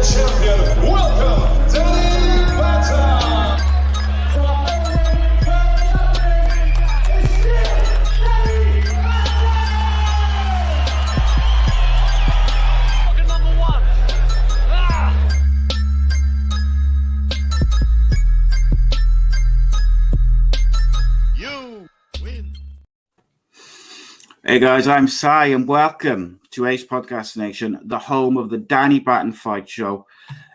Flyweight champion, welcome, Danny Batten. Fucking number one. You win. Hey guys, I'm Cy and welcome to A.C.E Podcast Nation, the home of the Danny Batten Fight Show.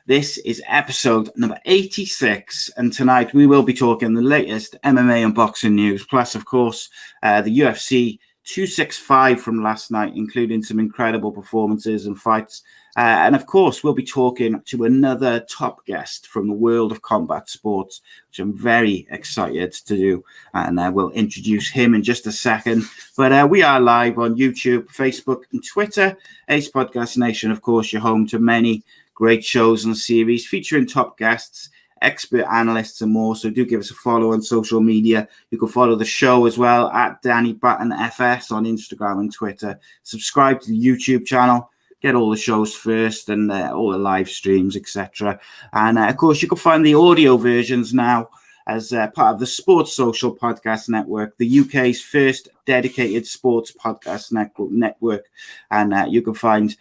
This is episode number 86, and tonight we will be talking the latest MMA and boxing news, plus, of course, the UFC 265 from last night, including some incredible performances and fights. And, of course, we'll be talking to another top guest from the world of combat sports, which I'm very excited to do. And we'll introduce him in just a second. But we are live on YouTube, Facebook, and Twitter. A.C.E Podcast Nation, of course, you're home to many great shows and series featuring top guests, expert analysts, and more. So do give us a follow on social media. You can follow the show as well at Danny Batten FS on Instagram and Twitter. Subscribe to the YouTube channel. Get all the shows first and all the live streams, etc. And, of course, you can find the audio versions now as part of the Sports Social Podcast Network, the UK's first dedicated sports podcast network. And you can find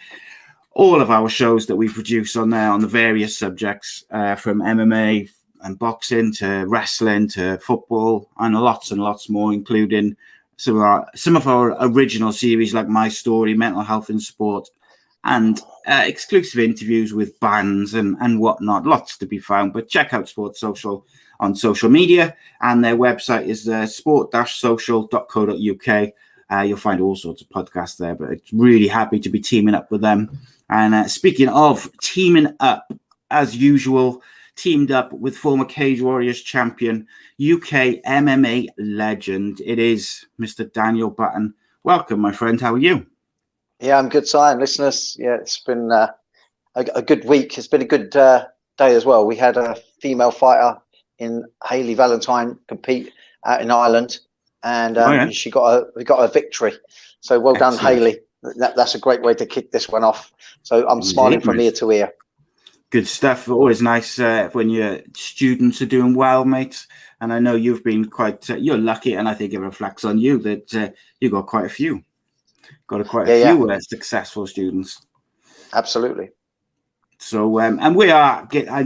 all of our shows that we produce on there on the various subjects, from MMA and boxing to wrestling to football and lots more, including some of our original series like My Story, Mental Health in Sport, and exclusive interviews with bands and whatnot. Lots to be found. But check out Sports Social on social media, and their website is sport-social.co.uk. You'll find all sorts of podcasts there, but it's really happy to be teaming up with them. And speaking of teaming up, as usual, teamed up with former Cage Warriors champion, UK MMA legend. It is Mr. Daniel Batten. Welcome, my friend. How are you? Yeah, I'm good, Cy, and listeners. Yeah, it's been a good week. It's been a good day as well. We had a female fighter in Hayley Valentine compete out in Ireland, and we got a victory. So well done, Hayley. That's a great way to kick this one off. So I'm smiling from ear to ear. Good stuff. Always nice when your students are doing well, mate. And I know you've been quite, you're lucky, and I think it reflects on you that you got quite a few. Got quite a few successful students. Absolutely. So, and I'm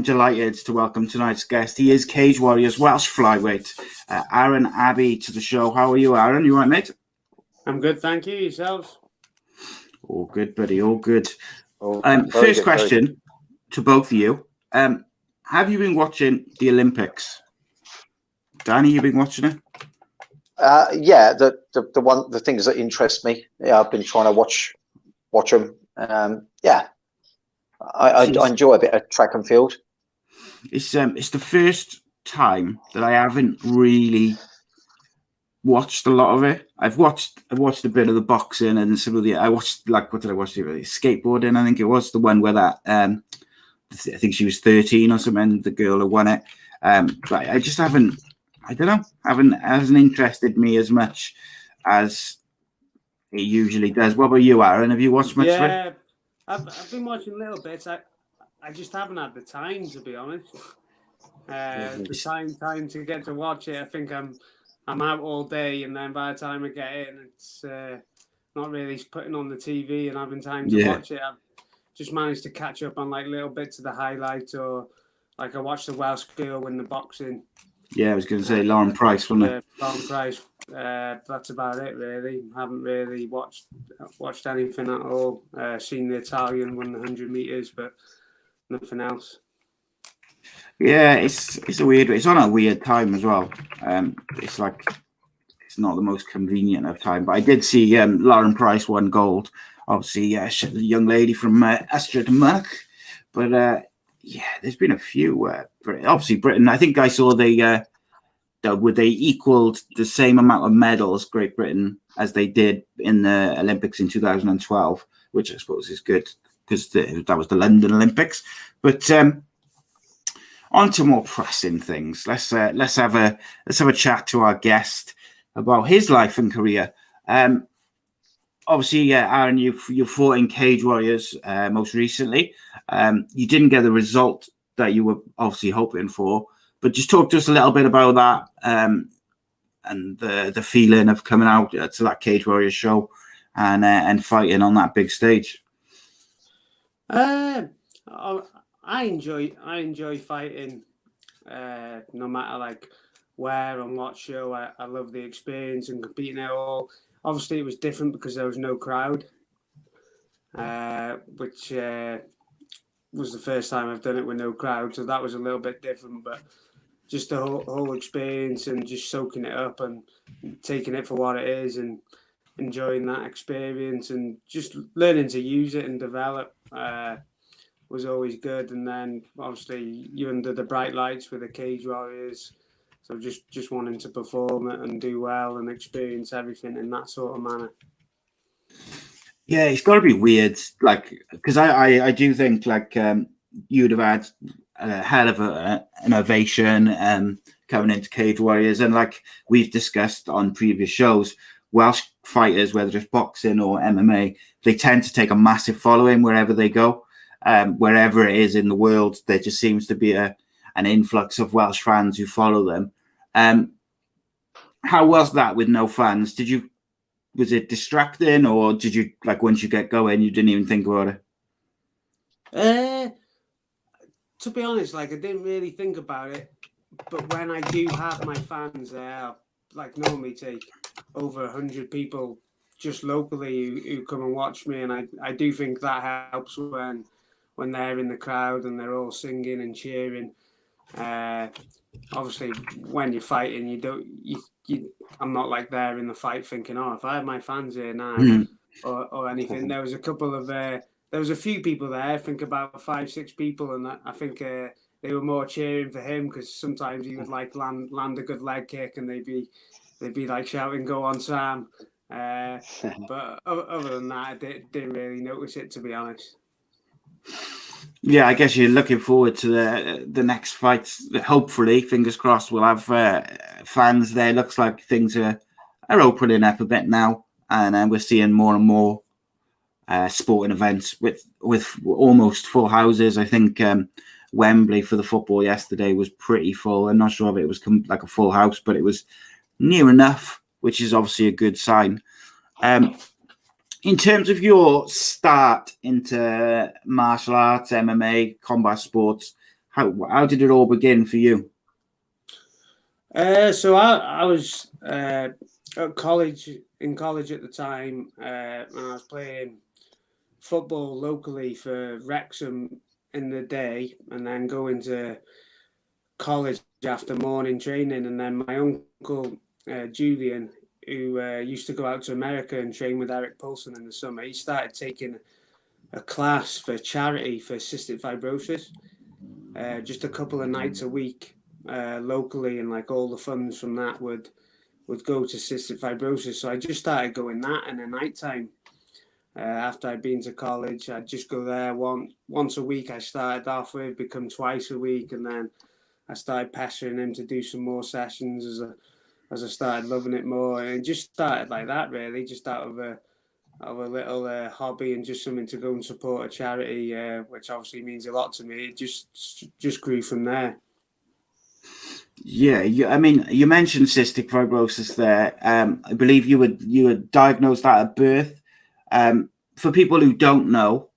delighted to welcome tonight's guest. He is Cage Warriors Welsh Flyweight, Aaron Abbey, to the show. How are you, Aaron? You all right, mate? I'm good, thank you. Yourselves? All good, buddy. All good. First question to both of you. Have you been watching the Olympics? Danny, you been watching it? Yeah, the things that interest me. Yeah, I've been trying to watch them. I enjoy a bit of track and field. It's the first time that I haven't really watched a lot of it. I've watched a bit of the boxing and some of the. I watched what did I watch? Skateboarding. I think it was the one where that. I think she was 13 or something. The girl who won it. But I just haven't. I don't know. Hasn't interested me as much as it usually does. What about you, Aaron? Have you watched much of it? Yeah, I've been watching little bits. I just haven't had the time, to be honest. The time to get to watch it. I think I'm out all day, and then by the time I get in, it's not really putting on the TV and having time to watch it. I've just managed to catch up on like little bits of the highlights, or like I watched the Welsh girl win the boxing. Yeah, I was going to say Lauren Price, wasn't it? Lauren Price. That's about it, really. Haven't really watched anything at all. Seen the Italian win the 100 meters, but nothing else. Yeah, it's a weird. It's on a weird time as well. It's like it's not the most convenient of time. But I did see Lauren Price won gold. Obviously, the young lady from Astrad. But there's been a few. Obviously, Britain. I think I saw they equaled the same amount of medals, Great Britain, as they did in the Olympics in 2012, which I suppose is good because that was the London Olympics. But on to more pressing things. Let's have a chat to our guest about his life and career. obviously, yeah, Aaron, you fought in Cage Warriors most recently. You didn't get the result that you were obviously hoping for, but just talk to us a little bit about that and the feeling of coming out to that Cage Warriors show and fighting on that big stage. I enjoy fighting, no matter like where and what show. I love the experience and competing at all. Obviously, it was different because there was no crowd, which was the first time I've done it with no crowd, so that was a little bit different. But just the whole experience and just soaking it up and taking it for what it is and enjoying that experience and just learning to use it and develop was always good. And then obviously you're under the bright lights with the Cage Warriors, so just wanting to perform it and do well and experience everything in that sort of manner. Yeah, it's got to be weird, like, because I do think like you'd have had a hell of an ovation coming into Cage Warriors, and like we've discussed on previous shows, Welsh fighters, whether it's boxing or MMA, they tend to take a massive following wherever they go. Wherever it is in the world, there just seems to be an influx of Welsh fans who follow them. How was that with no fans? Was it distracting, or did you, like, once you get going, you didn't even think about it? To be honest, like, I didn't really think about it, but when I do have my fans there, like normally take over 100 people just locally who come and watch me, and I do think that helps when they're in the crowd and they're all singing and cheering. Obviously, when you're fighting, I'm not like there in the fight thinking, oh, if I had my fans here now or anything. There was a few people there, I think about 5-6 people, and I think they were more cheering for him because sometimes he would like land a good leg kick and they'd be like shouting, "Go on, Sam!" But other than that, I didn't really notice it, to be honest. Yeah, I guess you're looking forward to the next fight. Hopefully, fingers crossed, we'll have fans there. Looks like things are opening up a bit now, and we're seeing more and more sporting events with almost full houses. I think Wembley for the football yesterday was pretty full. I'm not sure if it was like a full house, but it was near enough, which is obviously a good sign. In terms of your start into martial arts, MMA, combat sports, how did it all begin for you? So I was at college at the time, and I was playing football locally for Wrexham in the day, and then going to college after morning training. And then my uncle Julian, who used to go out to America and train with Eric Poulsen in the summer, he started taking a class for charity for cystic fibrosis, just a couple of nights a week locally, and like all the funds from that would go to cystic fibrosis. So I just started going that in the nighttime. After I'd been to college, I'd just go there once a week. I started off with, become twice a week, and then I started pestering him to do some more sessions as I started loving it more, and it just started like that, really, just out of a little hobby and just something to go and support a charity, which obviously means a lot to me. It just grew from there. Yeah, I mean, you mentioned cystic fibrosis there. I believe you were diagnosed at birth. For people who don't know,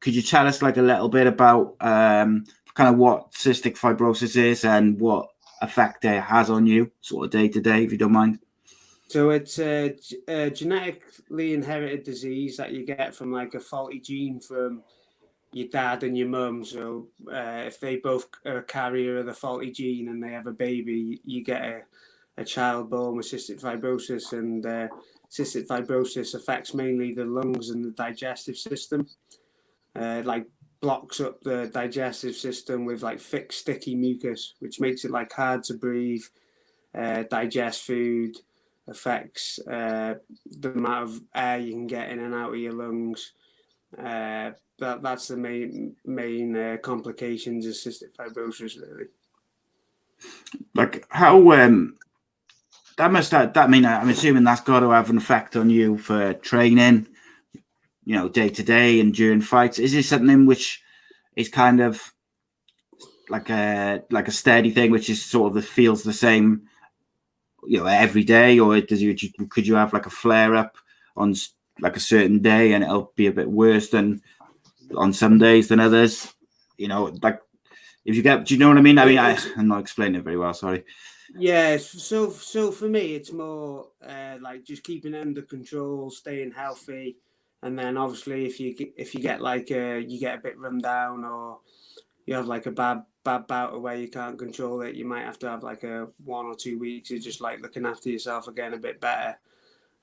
could you tell us like a little bit about kind of what cystic fibrosis is and what effect it has on you, sort of day to day, if you don't mind? So it's a genetically inherited disease that you get from like a faulty gene from your dad and your mum. So if they both are a carrier of the faulty gene and they have a baby, you get a child born with cystic fibrosis. And cystic fibrosis affects mainly the lungs and the digestive system. Like blocks up the digestive system with like thick, sticky mucus, which makes it like hard to breathe, digest food, affects the amount of air you can get in and out of your lungs. That's the main complications of cystic fibrosis, really. Like how that must have, that, I mean, I'm assuming that's got to have an effect on you for training, day to day and during fights. Is this something which is kind of like a steady thing, which is sort of feels the same, every day, or could you have like a flare up on like a certain day and it'll be a bit worse than on some days than others? Like if you get, do you know what I mean? I mean, I'm not explaining it very well. Sorry. Yeah, so for me, it's more like just keeping it under control, staying healthy, and then obviously if you get like you get a bit run down or you have like a bad bout where you can't control it, you might have to have like a 1 or 2 weeks of just like looking after yourself again a bit better.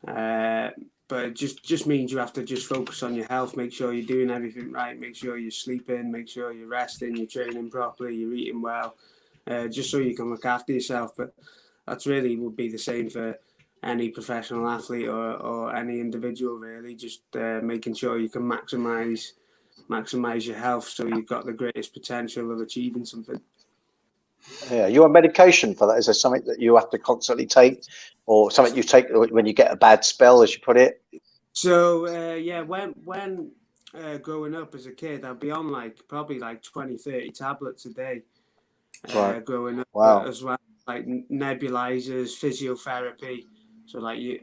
But it just means you have to just focus on your health, make sure you're doing everything right, make sure you're sleeping, make sure you're resting, you're training properly, you're eating well. Just so you can look after yourself. But that's really would be the same for any professional athlete or any individual, really. Just making sure you can maximize your health so you've got the greatest potential of achieving something. Yeah, you on medication for that? Is there something that you have to constantly take, or something you take when you get a bad spell, as you put it? So when growing up as a kid, I'd be on probably 20, 30 tablets a day. Right. Growing up, Wow. as well, like nebulizers, physiotherapy, so like you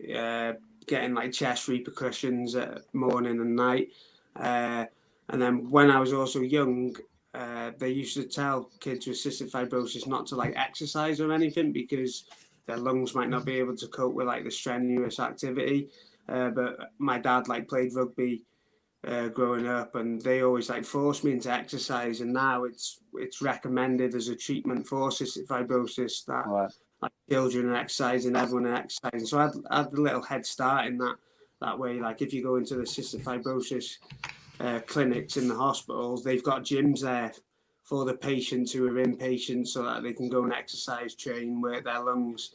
getting like chest repercussions at morning and night, and then when I was also young, they used to tell kids with cystic fibrosis not to like exercise or anything because their lungs might not be able to cope with like the strenuous activity. But my dad played rugby growing up, and they always forced me into exercise, and now it's recommended as a treatment for cystic fibrosis that Right. children are exercising, everyone are exercising. So I had a little head start in that way. Like if you go into the cystic fibrosis clinics in the hospitals, they've got gyms there for the patients who are inpatient so that they can go and exercise, train, work their lungs.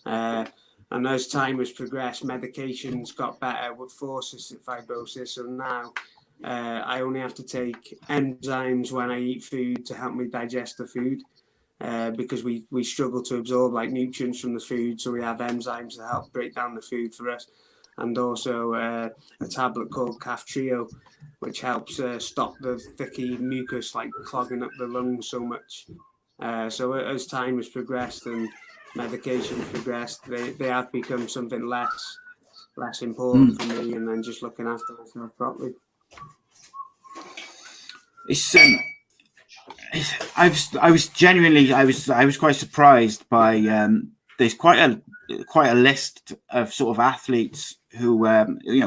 And as time has progressed, medications got better for cystic fibrosis. And now I only have to take enzymes when I eat food to help me digest the food because we struggle to absorb nutrients from the food. So we have enzymes to help break down the food for us. And also a tablet called Kaftrio, which helps stop the thicky mucus clogging up the lungs so much. So as time has progressed and medications progressed, they have become something less important for me, and then just looking after myself properly. I was quite surprised by there's quite a list of sort of athletes who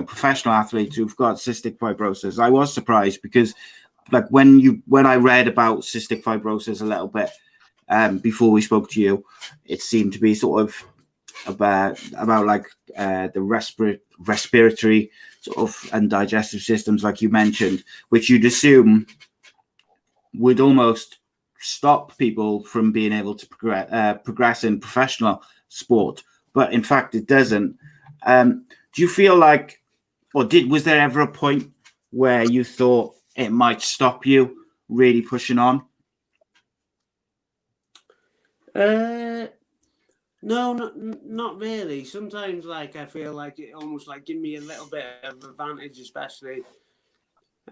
professional athletes who've got cystic fibrosis. I was surprised because when I read about cystic fibrosis a little bit before we spoke to you, it seemed to be sort of about the respiratory sort of and digestive systems, like you mentioned, which you'd assume would almost stop people from being able to progress in professional sport, but in fact it doesn't. Do you feel like, or was there ever a point where you thought it might stop you really pushing on? No, not really. Sometimes I feel like it almost give me a little bit of advantage, especially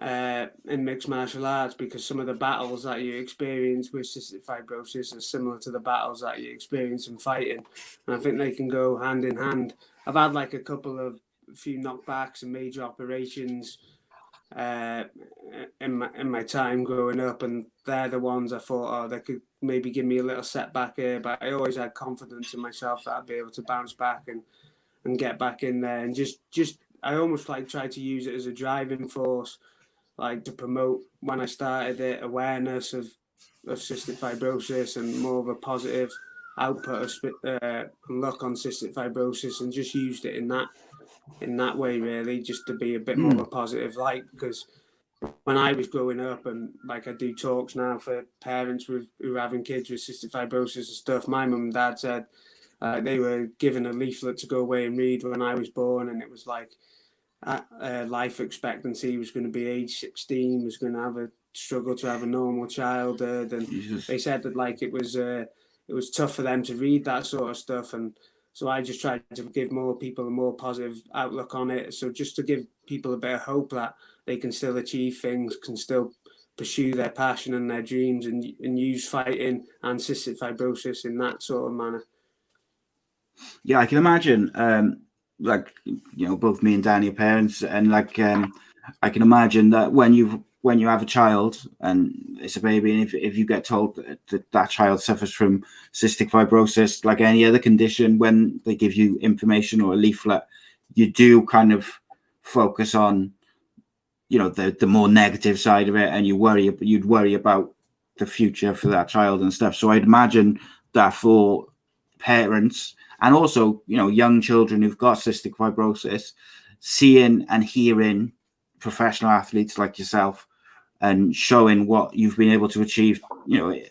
in mixed martial arts, because some of the battles that you experience with cystic fibrosis are similar to the battles that you experience in fighting, and I think they can go hand in hand. I've had a few knockbacks and major operations in my time growing up, and they're the ones I thought, they could maybe give me a little setback here, but I always had confidence in myself that I'd be able to bounce back and get back in there, and just I almost try to use it as a driving force, to promote, when I started it, awareness of cystic fibrosis and more of a positive output of look on cystic fibrosis, and just used it in that way, really, just to be a bit more of a positive light. Because when I was growing up, and I do talks now for parents who are having kids with cystic fibrosis and stuff, my mum and dad said they were given a leaflet to go away and read when I was born, and it was life expectancy was going to be age 16, was going to have a struggle to have a normal childhood, and Jesus. They said that it was tough for them to read that sort of stuff, and So I just tried to give more people a more positive outlook on it. So just to give people a bit of hope that they can still achieve things, can still pursue their passion and their dreams, and use fighting and cystic fibrosis in that sort of manner. Yeah, I can imagine. Both me and Danny are parents, and I can imagine that when you have a child and it's a baby, and if you get told that child suffers from cystic fibrosis, like any other condition, when they give you information or a leaflet, you do kind of focus on, the more negative side of it, and you'd worry about the future for that child and stuff. So I'd imagine that for parents and also, young children who've got cystic fibrosis, seeing and hearing professional athletes like yourself and showing what you've been able to achieve,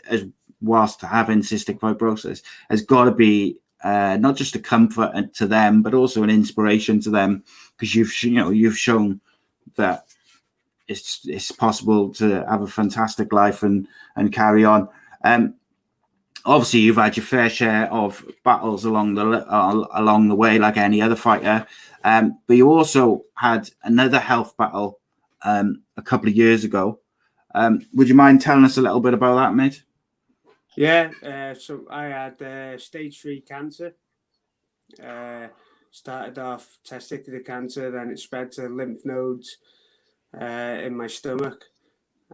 as whilst having cystic fibrosis, has got to be not just a comfort to them, but also an inspiration to them, because you've shown that it's possible to have a fantastic life and carry on. Obviously, you've had your fair share of battles along the way, like any other fighter. But you also had another health battle a couple of years ago. Would you mind telling us a little bit about that, mate? Yeah. So I had stage 3 cancer. Started off testicular cancer, then it spread to lymph nodes in my stomach.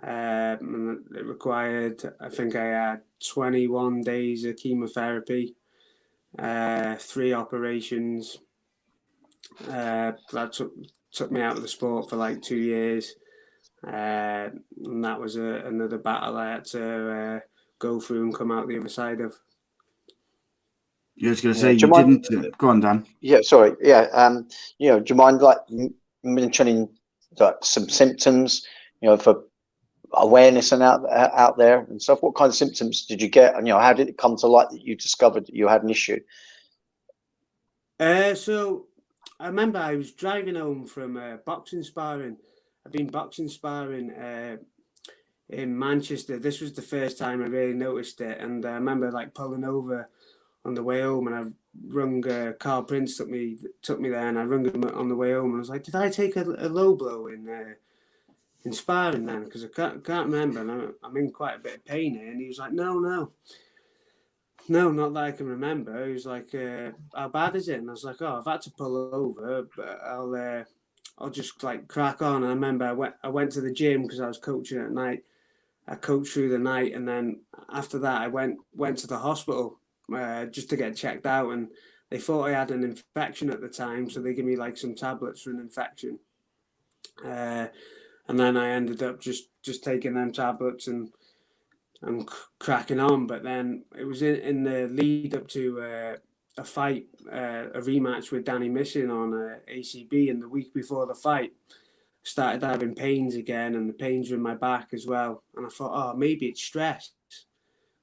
And it required, I think I had 21 days of chemotherapy, 3 operations. That took me out of the sport for like 2 years. And that was another battle I had to go through and come out the other side of. You was going to say you didn't. Go on, Dan. Yeah, sorry. Yeah. Do you mind mentioning some symptoms, for awareness and out there and stuff? What kind of symptoms did you get, and how did it come to light that you discovered that you had an issue? So I remember I was driving home from boxing sparring. I've been boxing sparring in Manchester. This was the first time I really noticed it, and I remember pulling over on the way home, and I rung Carl Prince, took me there, and I rung him on the way home, and I was like, did I take a low blow in sparring then? Because I can't remember, and I'm in quite a bit of pain here. And he was like, no, not that I can remember. He was like, how bad is it? And I was like, I've had to pull over, but I'll just crack on. And I remember I went to the gym because I was coaching at night. I coached through the night, and then after that I went to the hospital just to get checked out, and they thought I had an infection at the time, so they gave me some tablets for an infection. And then I ended up just taking them tablets and cracking on. But then it was in the lead up to a fight, a rematch with Danny Batten on A.C.E, and the week before the fight, started having pains again, and the pains were in my back as well. And I thought, maybe it's stress,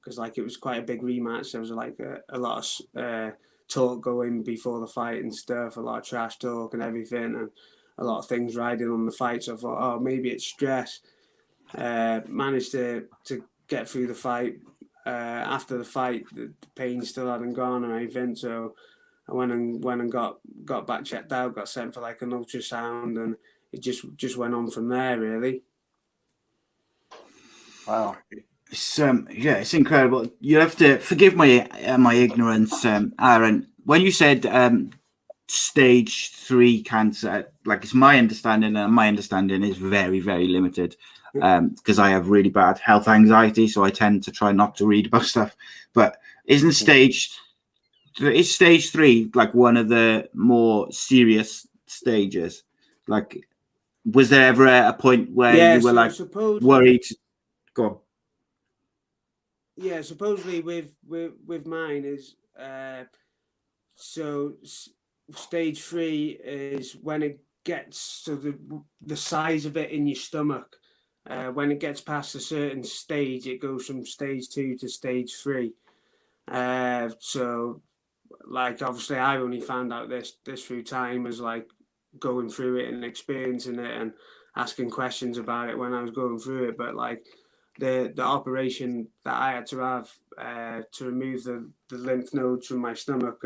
because it was quite a big rematch. There was a lot of talk going before the fight and stuff, a lot of trash talk and everything, and a lot of things riding on the fight. So I thought, maybe it's stress. Managed to get through the fight. After the fight, the pain still hadn't gone or anything. So I went and got back checked out, got sent for an ultrasound, and it just went on from there, really. Wow. It's incredible. You have to forgive my ignorance, Aaron. When you said stage 3 cancer, it's my understanding, and my understanding is very, very limited, because I have really bad health anxiety, so I tend to try not to read about stuff. But isn't stage 3 one of the more serious stages? Was there ever a point where you were worried? Go on. Yeah, supposedly with mine is so stage 3 is when it gets to the size of it in your stomach. When it gets past a certain stage, it goes from stage 2 to stage 3. So obviously I only found out this through time, as going through it and experiencing it and asking questions about it when I was going through it. But the operation that I had to have to remove the lymph nodes from my stomach,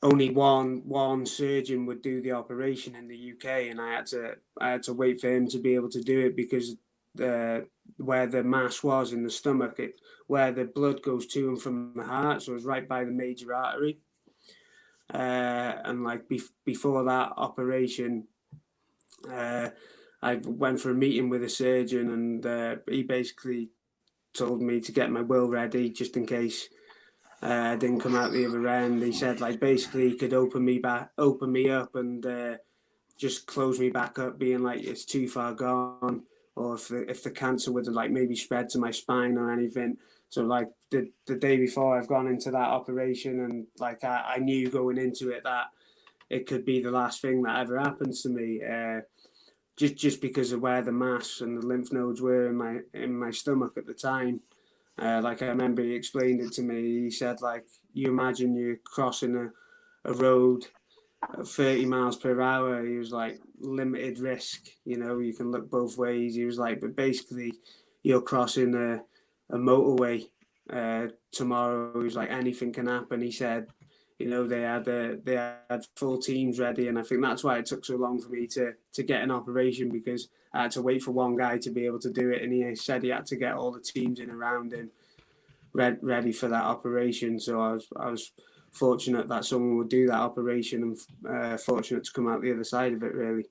only one surgeon would do the operation in the UK, and I had to wait for him to be able to do it because where the mass was in the stomach, where the blood goes to and from the heart, so it was right by the major artery. And like before that operation, I went for a meeting with a surgeon, and he basically told me to get my will ready just in case I didn't come out the other end. He said like basically he could open me up and just close me back up, being like it's too far gone, or if the cancer would have like maybe spread to my spine or anything. So like the day before I've gone into that operation, and like I knew going into it that it could be the last thing that ever happens to me. Just because of where the mass and the lymph nodes were in my stomach at the time. Like I remember he explained it to me. He said like, you imagine you're crossing a road at 30 miles per hour. He was like, limited risk, you can look both ways. He was like, but basically you're crossing a motorway tomorrow. He was like, anything can happen. He said, they had full teams ready, and I think that's why it took so long for me to get an operation, because I had to wait for one guy to be able to do it, and he said he had to get all the teams in around him ready for that operation. So I was fortunate that someone would do that operation, and fortunate to come out the other side of it, really.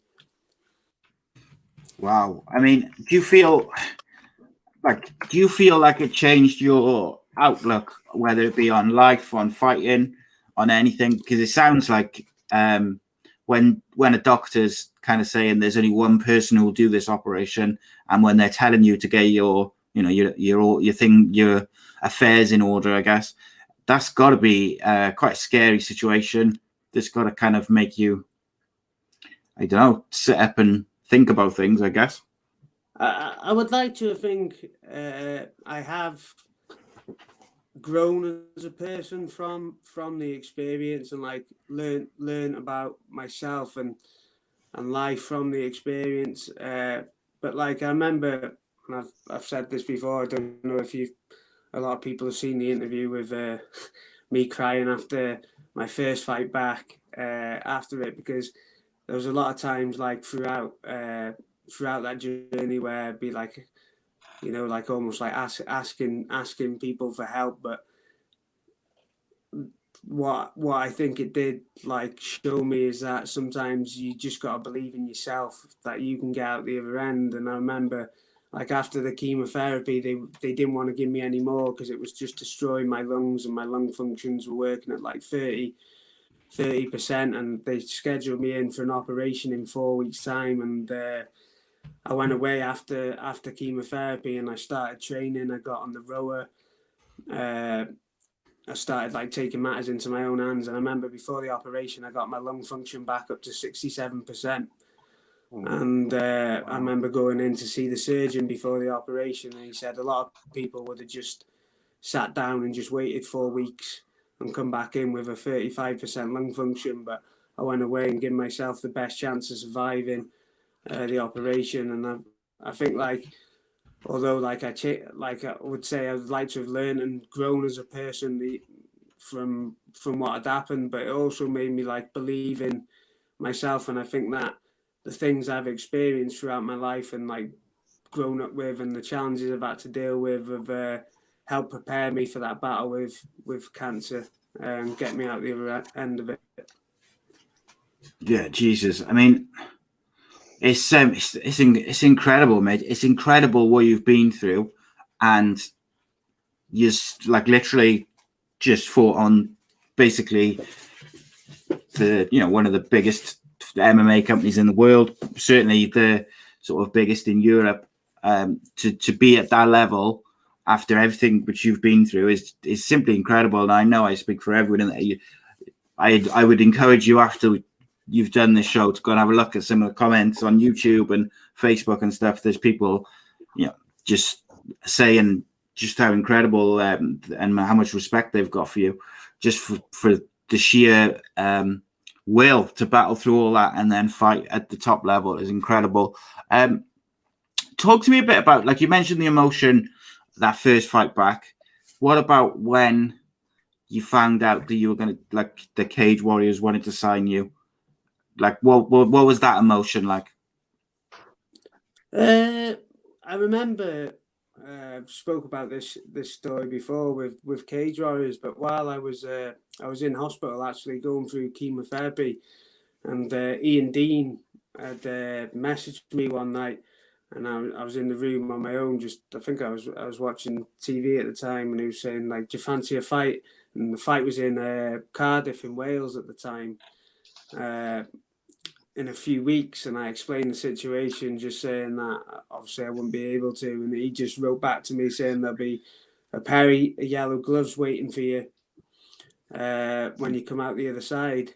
Wow. I mean, do you feel like it changed your outlook, whether it be on life, on fighting, on anything? Because it sounds like when a doctor's kind of saying there's only one person who will do this operation, and when they're telling you to get your affairs in order, I guess that's got to be quite a scary situation. That's got to kind of make you, I don't know, sit up and think about things, I guess. I would like to think I have grown as a person from the experience, and like learn about myself and life from the experience. But like I remember, and I've said this before, I don't know if a lot of people have seen the interview with me crying after my first fight back after it, because there was a lot of times like throughout that journey where I'd be like, like almost like asking people for help. But what I think it did like show me is that sometimes you just got to believe in yourself that you can get out the other end. And I remember like after the chemotherapy, they didn't want to give me any more because it was just destroying my lungs, and my lung functions were working at like 30%, and they scheduled me in for an operation in 4 weeks' time. And I went away after chemotherapy, and I started training. I got on the rower. I started like taking matters into my own hands. And I remember before the operation, I got my lung function back up to 67%. And I remember going in to see the surgeon before the operation, and he said a lot of people would have just sat down and just waited 4 weeks and come back in with a 35% lung function. But I went away and gave myself the best chance of surviving the operation. And I think like, although like I would say I'd like to have learned and grown as a person from what had happened, but it also made me like believe in myself. And I think that the things I've experienced throughout my life and like grown up with, and the challenges I've had to deal with, have helped prepare me for that battle with cancer and get me out the other end of it. Yeah, Jesus. I mean, it's incredible, mate. It's incredible what you've been through, and you like literally just fought on basically the one of the biggest MMA companies in the world, certainly the sort of biggest in Europe. To be at that level after everything which you've been through is simply incredible. And I know I speak for everyone that I would encourage you after you've done this show to go and have a look at some of the comments on YouTube and Facebook and stuff. There's people, just saying just how incredible and how much respect they've got for you, just for the sheer will to battle through all that and then fight at the top level is incredible. Talk to me a bit about, like you mentioned, the emotion that first fight back. What about when you found out that you were going to, like, the Cage Warriors wanted to sign you? Like, what was that emotion like? I remember spoke about this story before with Cage Warriors, but while I was in hospital actually going through chemotherapy, and Ian Dean had messaged me one night, and I was in the room on my own. I think I was watching TV at the time, and he was saying, like, do you fancy a fight? And the fight was in Cardiff in Wales at the time. In a few weeks, and I explained the situation, just saying that obviously I wouldn't be able to, and he just wrote back to me saying there'll be a pair of yellow gloves waiting for you when you come out the other side.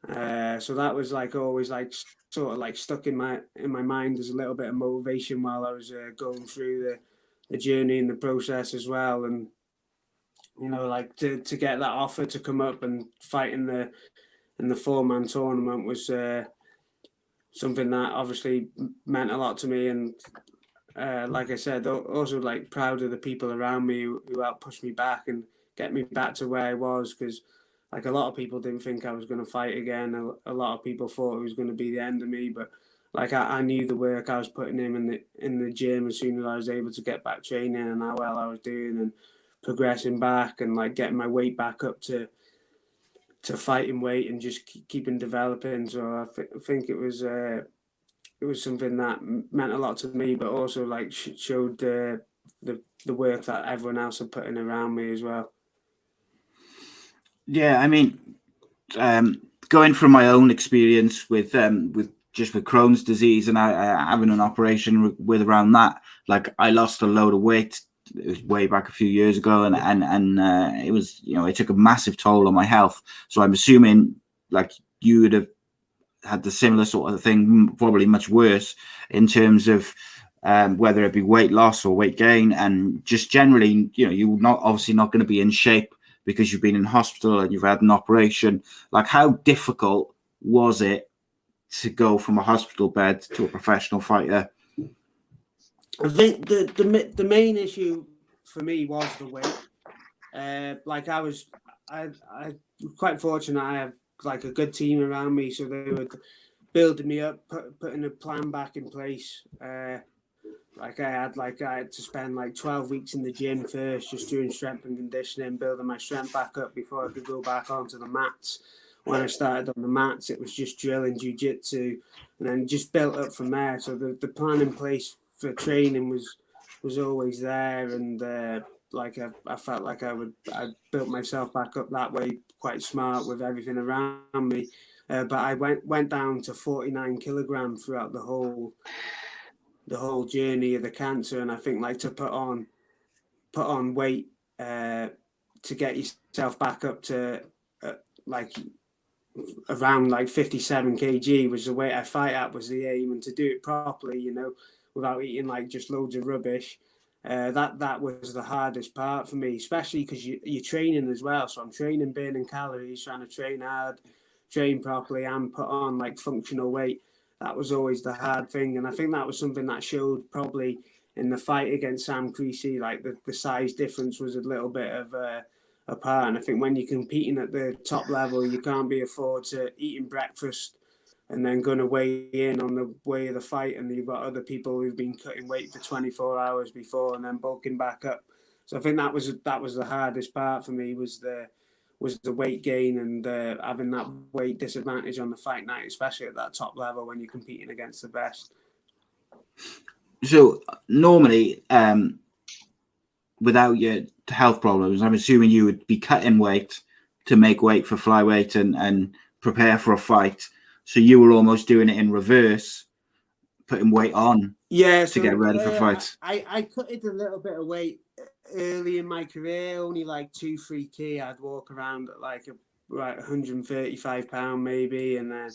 So that was like always like sort of like stuck in my mind as a little bit of motivation while I was going through the journey and the process as well. And you know, like to get that offer to come up and fight in the 4-man tournament was something that obviously meant a lot to me. And like I said, also like proud of the people around me who helped push me back and get me back to where I was, because like a lot of people didn't think I was going to fight again. A lot of people thought it was going to be the end of me, but like I knew the work I was putting in the gym as soon as I was able to get back training, and how well I was doing and progressing back, and like getting my weight back up to fighting weight and just keeping developing. So I think it was something that meant a lot to me, but also like showed the work that everyone else had put in around me as well. Yeah, I mean, going from my own experience with Crohn's disease, and I having an operation with around that, like I lost a load of weight. It was way back a few years ago, and it was, you know, it took a massive toll on my health. So I'm assuming like you would have had the similar sort of thing, probably much worse in terms of whether it be weight loss or weight gain, and just generally, you know, you're obviously not going to be in shape because you've been in hospital and you've had an operation. Like, how difficult was it to go from a hospital bed to a professional fighter? I think the main issue for me was the weight. Like I was quite fortunate. I have like a good team around me, so they were building me up, putting a plan back in place. Like I had to spend like 12 weeks in the gym first, just doing strength and conditioning, building my strength back up before I could go back onto the mats. When I started on the mats, it was just drilling jiu-jitsu, and then just built up from there. So the plan in place for training was always there, and like I felt like I built myself back up that way, quite smart with everything around me. But I went down to 49 kilograms throughout the whole journey of the cancer, and I think like to put on weight to get yourself back up to like around like 57 kg was the weight I fight at, was the aim, and to do it properly, you know, without eating like just loads of rubbish. That was the hardest part for me, especially because you're training as well. So I'm training, burning calories, trying to train hard, train properly, and put on like functional weight. That was always the hard thing, and I think that was something that showed probably in the fight against Sam Creasy. Like the size difference was a little bit of a part, and I think when you're competing at the top level, you can't be afford to eating breakfast and then going to weigh in on the way of the fight, and you've got other people who've been cutting weight for 24 hours before and then bulking back up. So I think that was the hardest part for me, was the weight gain, and having that weight disadvantage on the fight night, especially at that top level when you're competing against the best. So normally, without your health problems, I'm assuming you would be cutting weight to make weight for flyweight and prepare for a fight. So you were almost doing it in reverse, putting weight on to get ready for fights. I cut it a little bit of weight early in my career, only like 2-3 kg. I'd walk around at like 135 pound maybe, and then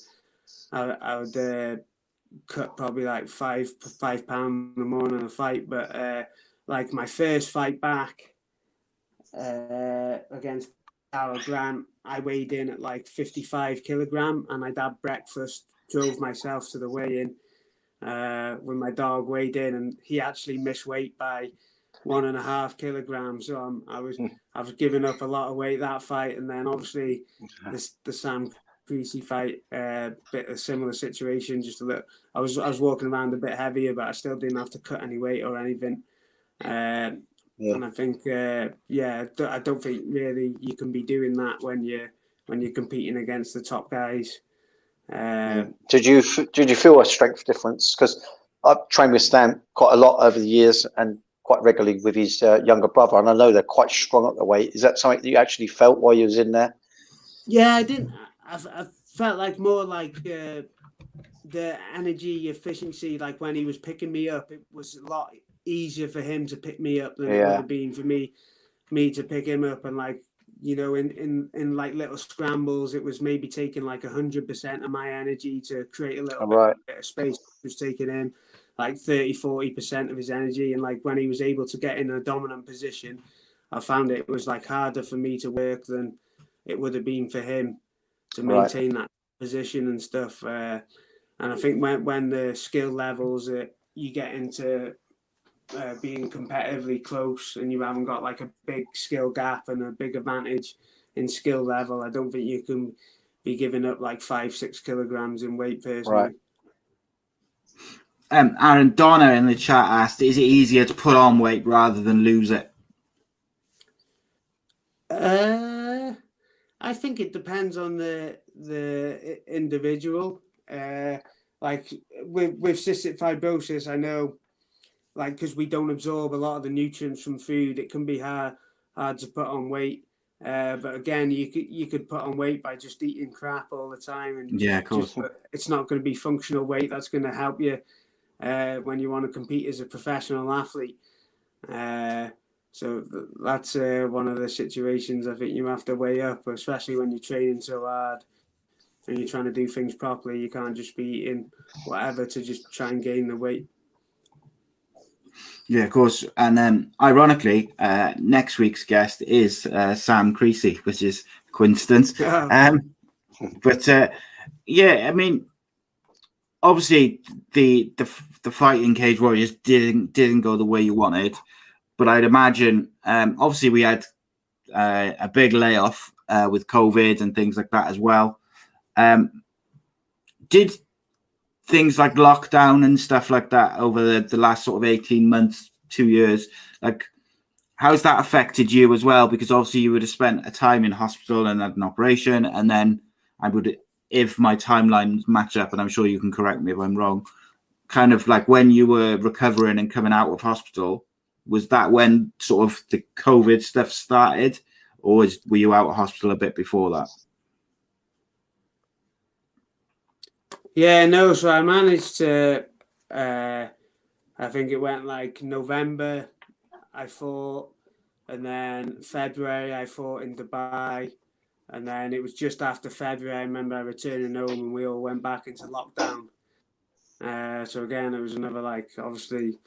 I would cut probably like 5 pound in the morning of the fight. But like my first fight back against Howard Grant, I weighed in at like 55 kilograms, and I'd had breakfast, drove myself to the weigh-in when my dog weighed in, and he actually missed weight by 1.5 kilograms. So I was giving up a lot of weight that fight, and then obviously the Sam Creasy fight, bit of similar situation. Just a little. I was walking around a bit heavier, but I still didn't have to cut any weight or anything. And I think, I don't think really you can be doing that when you're competing against the top guys. Did you feel a strength difference? Because I've trained with Stan quite a lot over the years and quite regularly with his younger brother, and I know they're quite strong at the weight. Is that something that you actually felt while you was in there? Yeah, I didn't. I felt like more like the energy efficiency. Like when he was picking me up, it was a lot easier for him to pick me up than it would have been for me to pick him up. And like, you know, in like little scrambles, it was maybe taking like 100% of my energy to create a little bit of space. It was taking in like 30-40% of his energy. And like when he was able to get in a dominant position, I found it was like harder for me to work than it would have been for him to maintain that position and stuff. And I think when the skill levels you get into being competitively close and you haven't got like a big skill gap and a big advantage in skill level, I don't think you can be giving up like 5-6 kilograms in weight personally. Aaron, Donna in the chat asked, is it easier to put on weight rather than lose it? I think it depends on the individual. Like with cystic fibrosis, I know, like, because we don't absorb a lot of the nutrients from food, it can be hard to put on weight. But again, you could put on weight by just eating crap all the time, and of course, it's not going to be functional weight that's going to help you when you want to compete as a professional athlete. So that's one of the situations I think you have to weigh up, especially when you're training so hard and you're trying to do things properly. You can't just be eating whatever to just try and gain the weight. Yeah, of course. And ironically, next week's guest is Sam Creasy, which is a coincidence. But I mean, obviously the fighting Cage Warriors didn't go the way you wanted. But I'd imagine, obviously, we had a big layoff with COVID and things like that as well. Did things like lockdown and stuff like that over the last sort of 18 months, 2 years, like, how's that affected you as well? Because obviously you would have spent a time in hospital and had an operation. And then if my timelines match up, and I'm sure you can correct me if I'm wrong, kind of like when you were recovering and coming out of hospital, was that when sort of the COVID stuff started, or were you out of hospital a bit before that? Yeah, no. So I managed to, I think it went like November, I fought, and then February I fought in Dubai, and then it was just after February, I remember returning home and we all went back into lockdown. So again, it was another, like, obviously,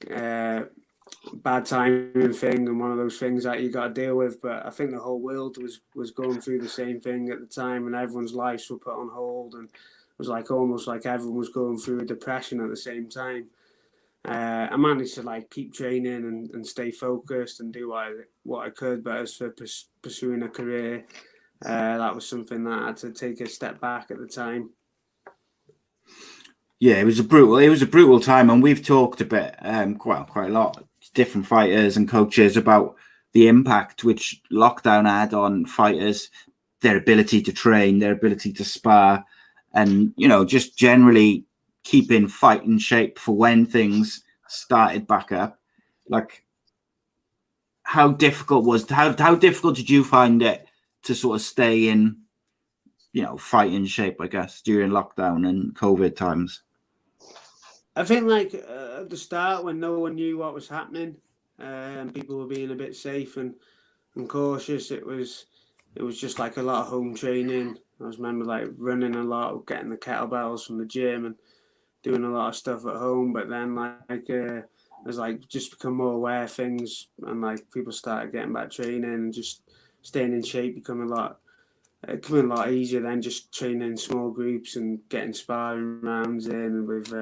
bad timing thing and one of those things that you got to deal with. But I think the whole world was going through the same thing at the time, and everyone's lives were put on hold, and it was like almost like everyone was going through a depression at the same time. I managed to like keep training and stay focused and do what I could, but as for pursuing a career, that was something that I had to take a step back at the time. Yeah, it was a brutal time, and we've talked a bit, quite a lot, different fighters and coaches, about the impact which lockdown had on fighters, their ability to train, their ability to spar, and, you know, just generally keeping fight in shape for when things started back up. Like, how difficult did you find it to sort of stay in, you know, fight in shape, I guess, during lockdown and COVID times? I think, like, at the start, when no one knew what was happening, and people were being a bit safe and cautious, it was just like a lot of home training. I remember like running a lot, getting the kettlebells from the gym and doing a lot of stuff at home. But then as like just become more aware of things, and like people started getting back training and just staying in shape become a lot it can be a lot easier than just training in small groups and getting sparring rounds in with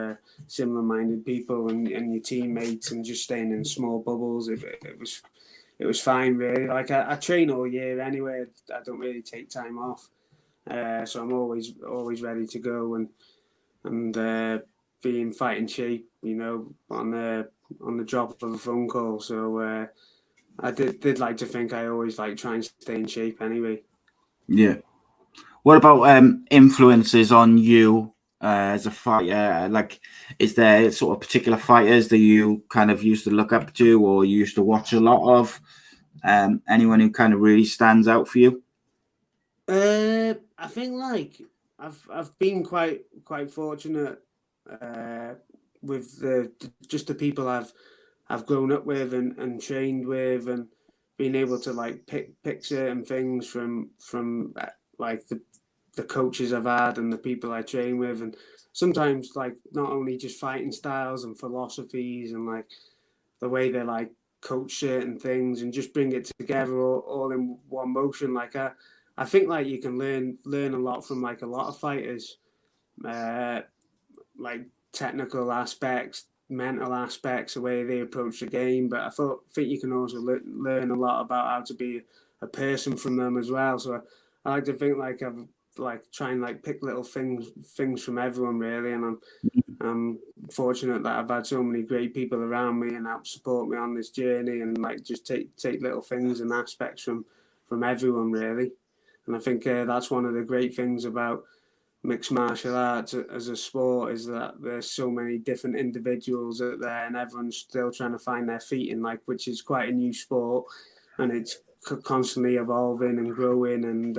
similar-minded people and your teammates, and just staying in small bubbles. It was fine, really. Like I train all year anyway. I don't really take time off, so I'm always ready to go and be in fighting shape. On the drop of a phone call. So I did like to think I always like try and stay in shape anyway. Yeah. What about influences on you as a fighter? Like, is there sort of particular fighters that you kind of used to look up to or you used to watch a lot of? Anyone who kind of really stands out for you? I think like I've been quite fortunate with the people I've grown up with and trained with, and being able to like pick certain things from like the coaches I've had and the people I train with, and sometimes like not only just fighting styles and philosophies and like the way they like coach certain things and just bring it together all in one motion. Like I think like you can learn a lot from like a lot of fighters, like technical aspects, mental aspects, the way they approach the game. But I think you can also learn a lot about how to be a person from them as well. So I like to think like I've like try and like pick little things from everyone really, and I'm fortunate that I've had so many great people around me and help support me on this journey, and like just take little things and aspects from everyone really. And I think that's one of the great things about mixed martial arts as a sport, is that there's so many different individuals out there and everyone's still trying to find their feet in, like, which is quite a new sport, and it's constantly evolving and growing and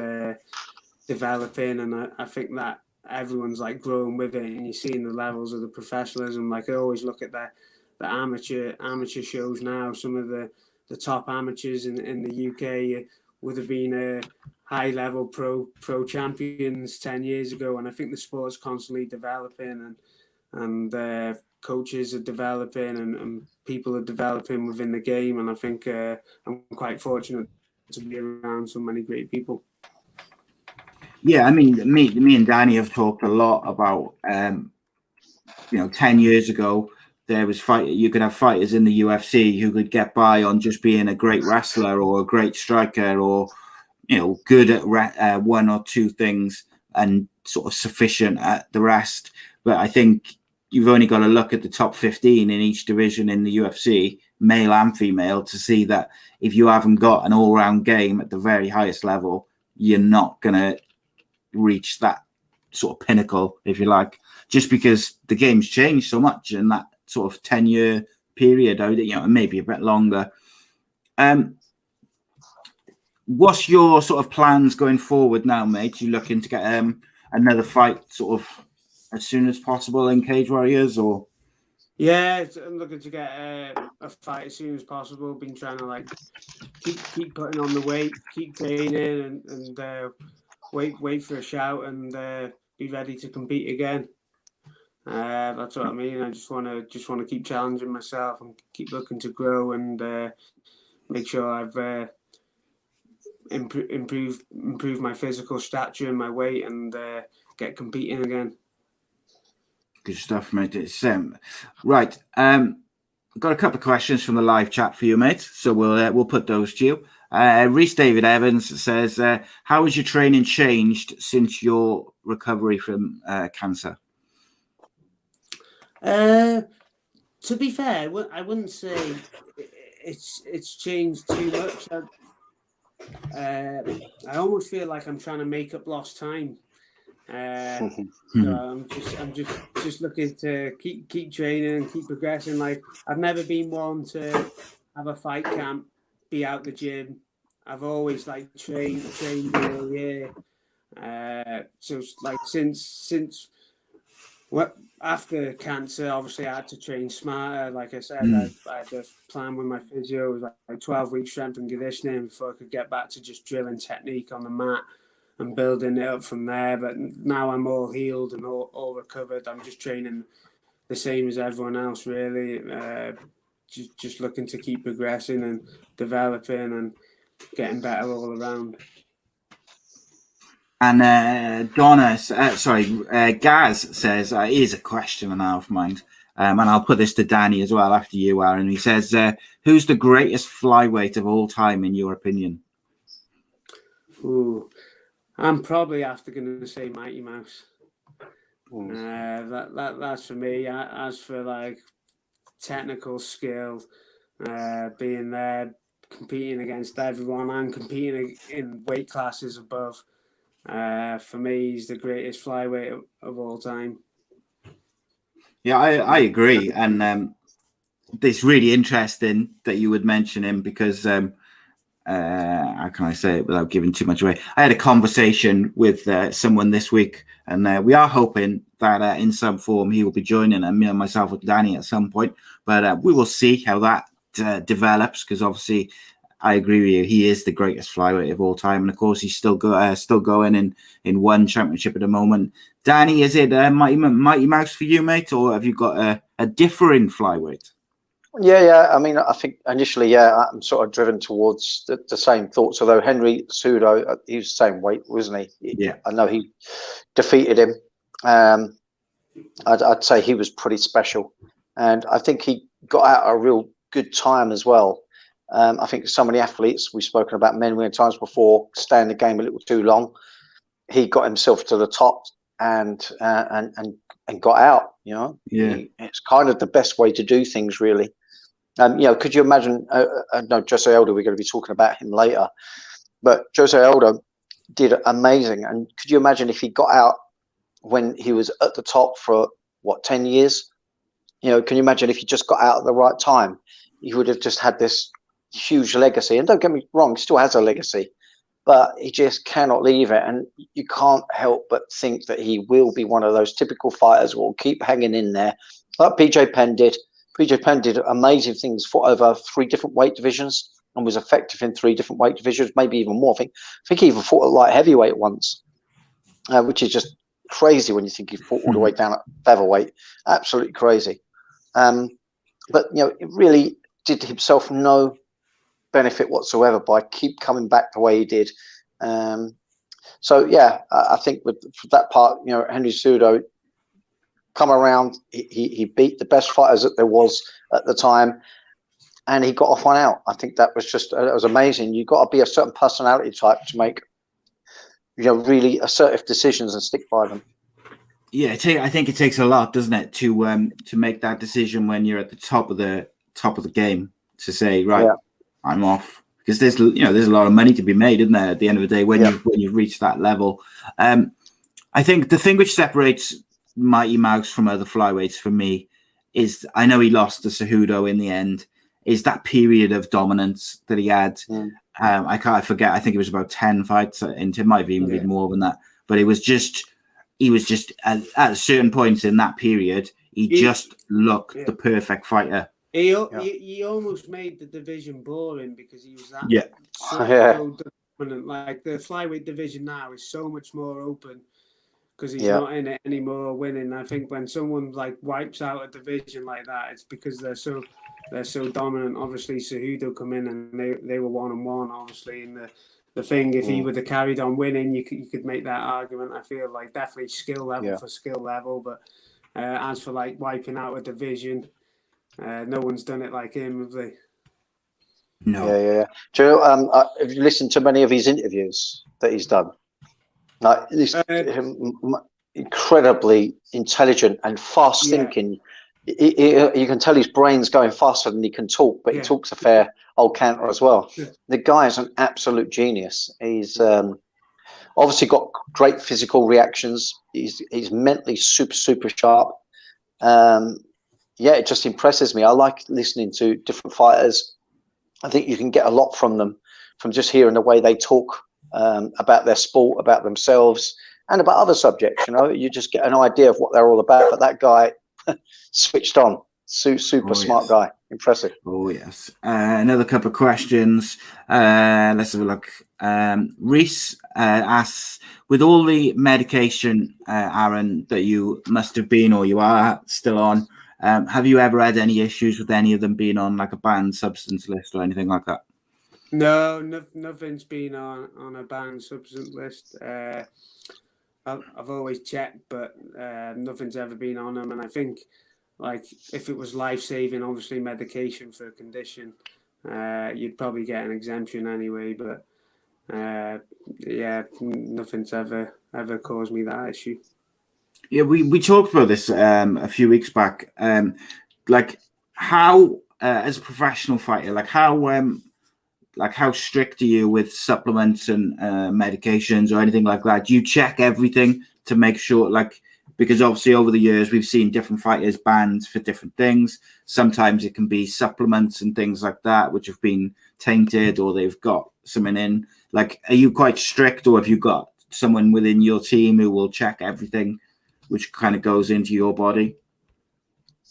developing. And I think that everyone's like growing with it, and you're seeing the levels of the professionalism. Like I always look at the amateur shows now. Some of the top amateurs in the UK would have been high level pro champions 10 years ago, and I think the sport's constantly developing, and coaches are developing, and people are developing within the game. And I think I'm quite fortunate to be around so many great people. Yeah, I mean, me and Danny have talked a lot about 10 years ago there was you could have fighters in the UFC who could get by on just being a great wrestler or a great striker, or good at one or two things and sort of sufficient at the rest. But I think you've only got to look at the top 15 in each division in the UFC, male and female, to see that if you haven't got an all-round game at the very highest level, you're not going to reach that sort of pinnacle, if you like, just because the game's changed so much in that sort of 10-year period, maybe a bit longer. What's your sort of plans going forward now, mate? You looking to get another fight sort of as soon as possible in Cage Warriors, or? Yeah, I'm looking to get a fight as soon as possible. Been trying to like keep putting on the weight, keep training, and wait for a shout and be ready to compete again. That's what I mean. I just want to keep challenging myself and keep looking to grow and make sure I've improve my physical stature and my weight, and get competing again. Good stuff, mate. It's right. I've got a couple of questions from the live chat for you, mate. So we'll put those to you. Reese David Evans says, "How has your training changed since your recovery from cancer?" To be fair, I wouldn't say it's changed too much. I almost feel like I'm trying to make up lost time. So I'm just looking to keep training and keep progressing. Like I've never been one to have a fight camp, be out the gym. I've always like trained all year. So like since after cancer, obviously I had to train smarter. Like I said, I had to plan with my physio. It was like 12 weeks strength and conditioning before I could get back to just drilling technique on the mat and building it up from there. But now I'm all healed and all recovered. I'm just training the same as everyone else, really. Just looking to keep progressing and developing and getting better all around. And Gaz says, here's a question and a half, mind. And I'll put this to Danny as well after you, Aaron. He says, who's the greatest flyweight of all time, in your opinion? Ooh, I'm probably after going to say Mighty Mouse. That's for me. As for like technical skill, being there, competing against everyone and competing in weight classes above, for me, he's the greatest flyweight of all time. Yeah, I agree. And it's really interesting that you would mention him because how can I say it without giving too much away? I had a conversation with someone this week, and we are hoping that in some form he will be joining me and myself with Danny at some point. But we will see how that develops, because obviously I agree with you. He is the greatest flyweight of all time, and of course he's still going in one championship at the moment. Danny, is it Mighty Mouse for you, mate, or have you got a differing flyweight? Yeah. I mean, I think initially, I'm sort of driven towards the same thoughts. Although Henry Cejudo, he was the same weight, wasn't he? Yeah. I know he defeated him. I'd say he was pretty special, and I think he got out a real good time as well. I think some of the athletes we've spoken about many times before stay in the game a little too long. He got himself to the top and got out. You know, it's kind of the best way to do things, really. Could you imagine? No, Jose Aldo. We're going to be talking about him later, but Jose Aldo did amazing. And could you imagine if he got out when he was at the top for 10 years? Can you imagine if he just got out at the right time? He would have just had this huge legacy. And don't get me wrong, he still has a legacy, but he just cannot leave it. And you can't help but think that he will be one of those typical fighters who will keep hanging in there, like PJ Penn did. PJ Penn did amazing things, fought over 3 different weight divisions and was effective in 3 different weight divisions, maybe even more. I think he even fought at light heavyweight once, which is just crazy when you think he fought all the way down at featherweight. Absolutely crazy. But it really did himself no benefit whatsoever by keep coming back the way he did. I think with that part, Henry Cejudo come around. He beat the best fighters that there was at the time, and he got off one out. I think that was amazing. You've got to be a certain personality type to make really assertive decisions and stick by them. Yeah, I think it takes a lot, doesn't it, to make that decision when you're at the top of the game, to say, right, I'm off, because there's a lot of money to be made, isn't there? At the end of the day, when you've reached that level, I think the thing which separates Mighty Mouse from other flyweights for me is, I know he lost to Cejudo in the end, is that period of dominance that he had. I forget. I think it was about 10 fights into, it might have even been more than that, but he was just at certain points in that period, he just looked the perfect fighter. He almost made the division boring because he was that so dominant. Like the flyweight division now is so much more open because he's not in it anymore winning. I think when someone like wipes out a division like that, it's because they're so dominant. Obviously, Cejudo come in and they were 1-1. Obviously, in the thing, if he would have carried on winning, you could make that argument. I feel like definitely skill level for skill level, but as for like wiping out a division, no one's done it like him, have they? No. Yeah. Do you know, have you listened to many of his interviews that he's done? Like, he's incredibly intelligent and fast thinking. You can tell his brain's going faster than he can talk, but he talks a fair old canter as well. The guy is an absolute genius. He's obviously got great physical reactions. He's mentally super sharp. It just impresses me. I like listening to different fighters. I think you can get a lot from them, from just hearing the way they talk about their sport, about themselves, and about other subjects. You just get an idea of what they're all about. But that guy switched on. Super smart guy. Impressive. Oh, yes. Another couple of questions. Let's have a look. Reese asks, with all the medication, Aaron, that you must have been or you are still on, have you ever had any issues with any of them being on like a banned substance list or anything like that? No, nothing's been on a banned substance list. I've always checked, but nothing's ever been on them. And I think, like, if it was life-saving, obviously medication for a condition, you'd probably get an exemption anyway. But yeah, nothing's ever caused me that issue. Yeah, we talked about this a few weeks back. Like how, as a professional fighter, like how strict are you with supplements and medications or anything like that? Do you check everything to make sure, like, because obviously over the years we've seen different fighters banned for different things. Sometimes it can be supplements and things like that which have been tainted, or they've got something in. Like, are you quite strict, or have you got someone within your team who will check everything which kind of goes into your body?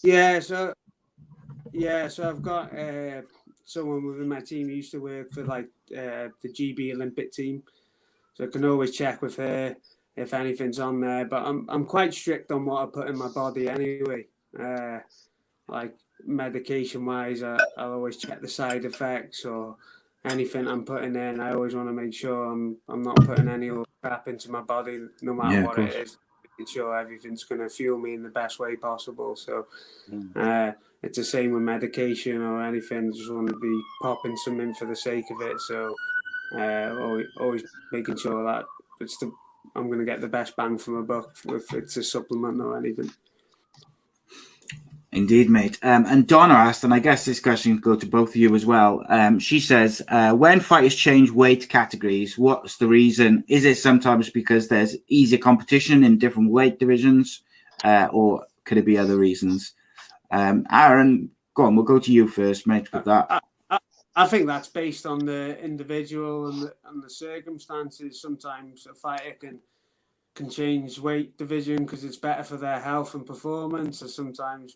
Yeah, so I've got someone within my team who used to work for like the GB Olympic team, so I can always check with her if anything's on there. But I'm quite strict on what I put in my body anyway. Like medication wise, I'll always check the side effects or anything I'm putting in. I always want to make sure I'm not putting any old crap into my body, no matter what it is. Making sure everything's going to fuel me in the best way possible. So it's the same with medication or anything. Just want to be popping some in for the sake of it. So always making sure that I'm going to get the best bang for my buck if it's a supplement or anything. Indeed, mate. And Donna asked, and I guess this question can go to both of you as well. She says, when fighters change weight categories, what's the reason? Is it sometimes because there's easier competition in different weight divisions, or could it be other reasons? Aaron, go on. We'll go to you first, mate, with that. I think that's based on the individual and the circumstances. Sometimes a fighter can change weight division because it's better for their health and performance, or sometimes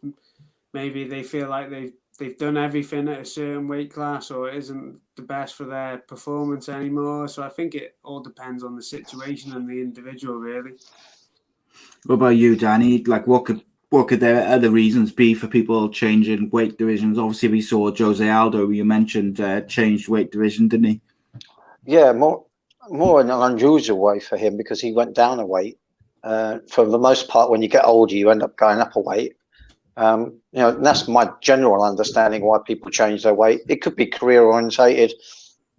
maybe they feel like they've done everything at a certain weight class, or it isn't the best for their performance anymore. So I think it all depends on the situation and the individual, really. What about you, Danny? Like, what could their other reasons be for people changing weight divisions? Obviously, we saw Jose Aldo, you mentioned, changed weight division, didn't he? Yeah, more in an unusual way for him, because he went down a weight. For the most part, when you get older, you end up going up a weight. And that's my general understanding why people change their weight. It could be career orientated,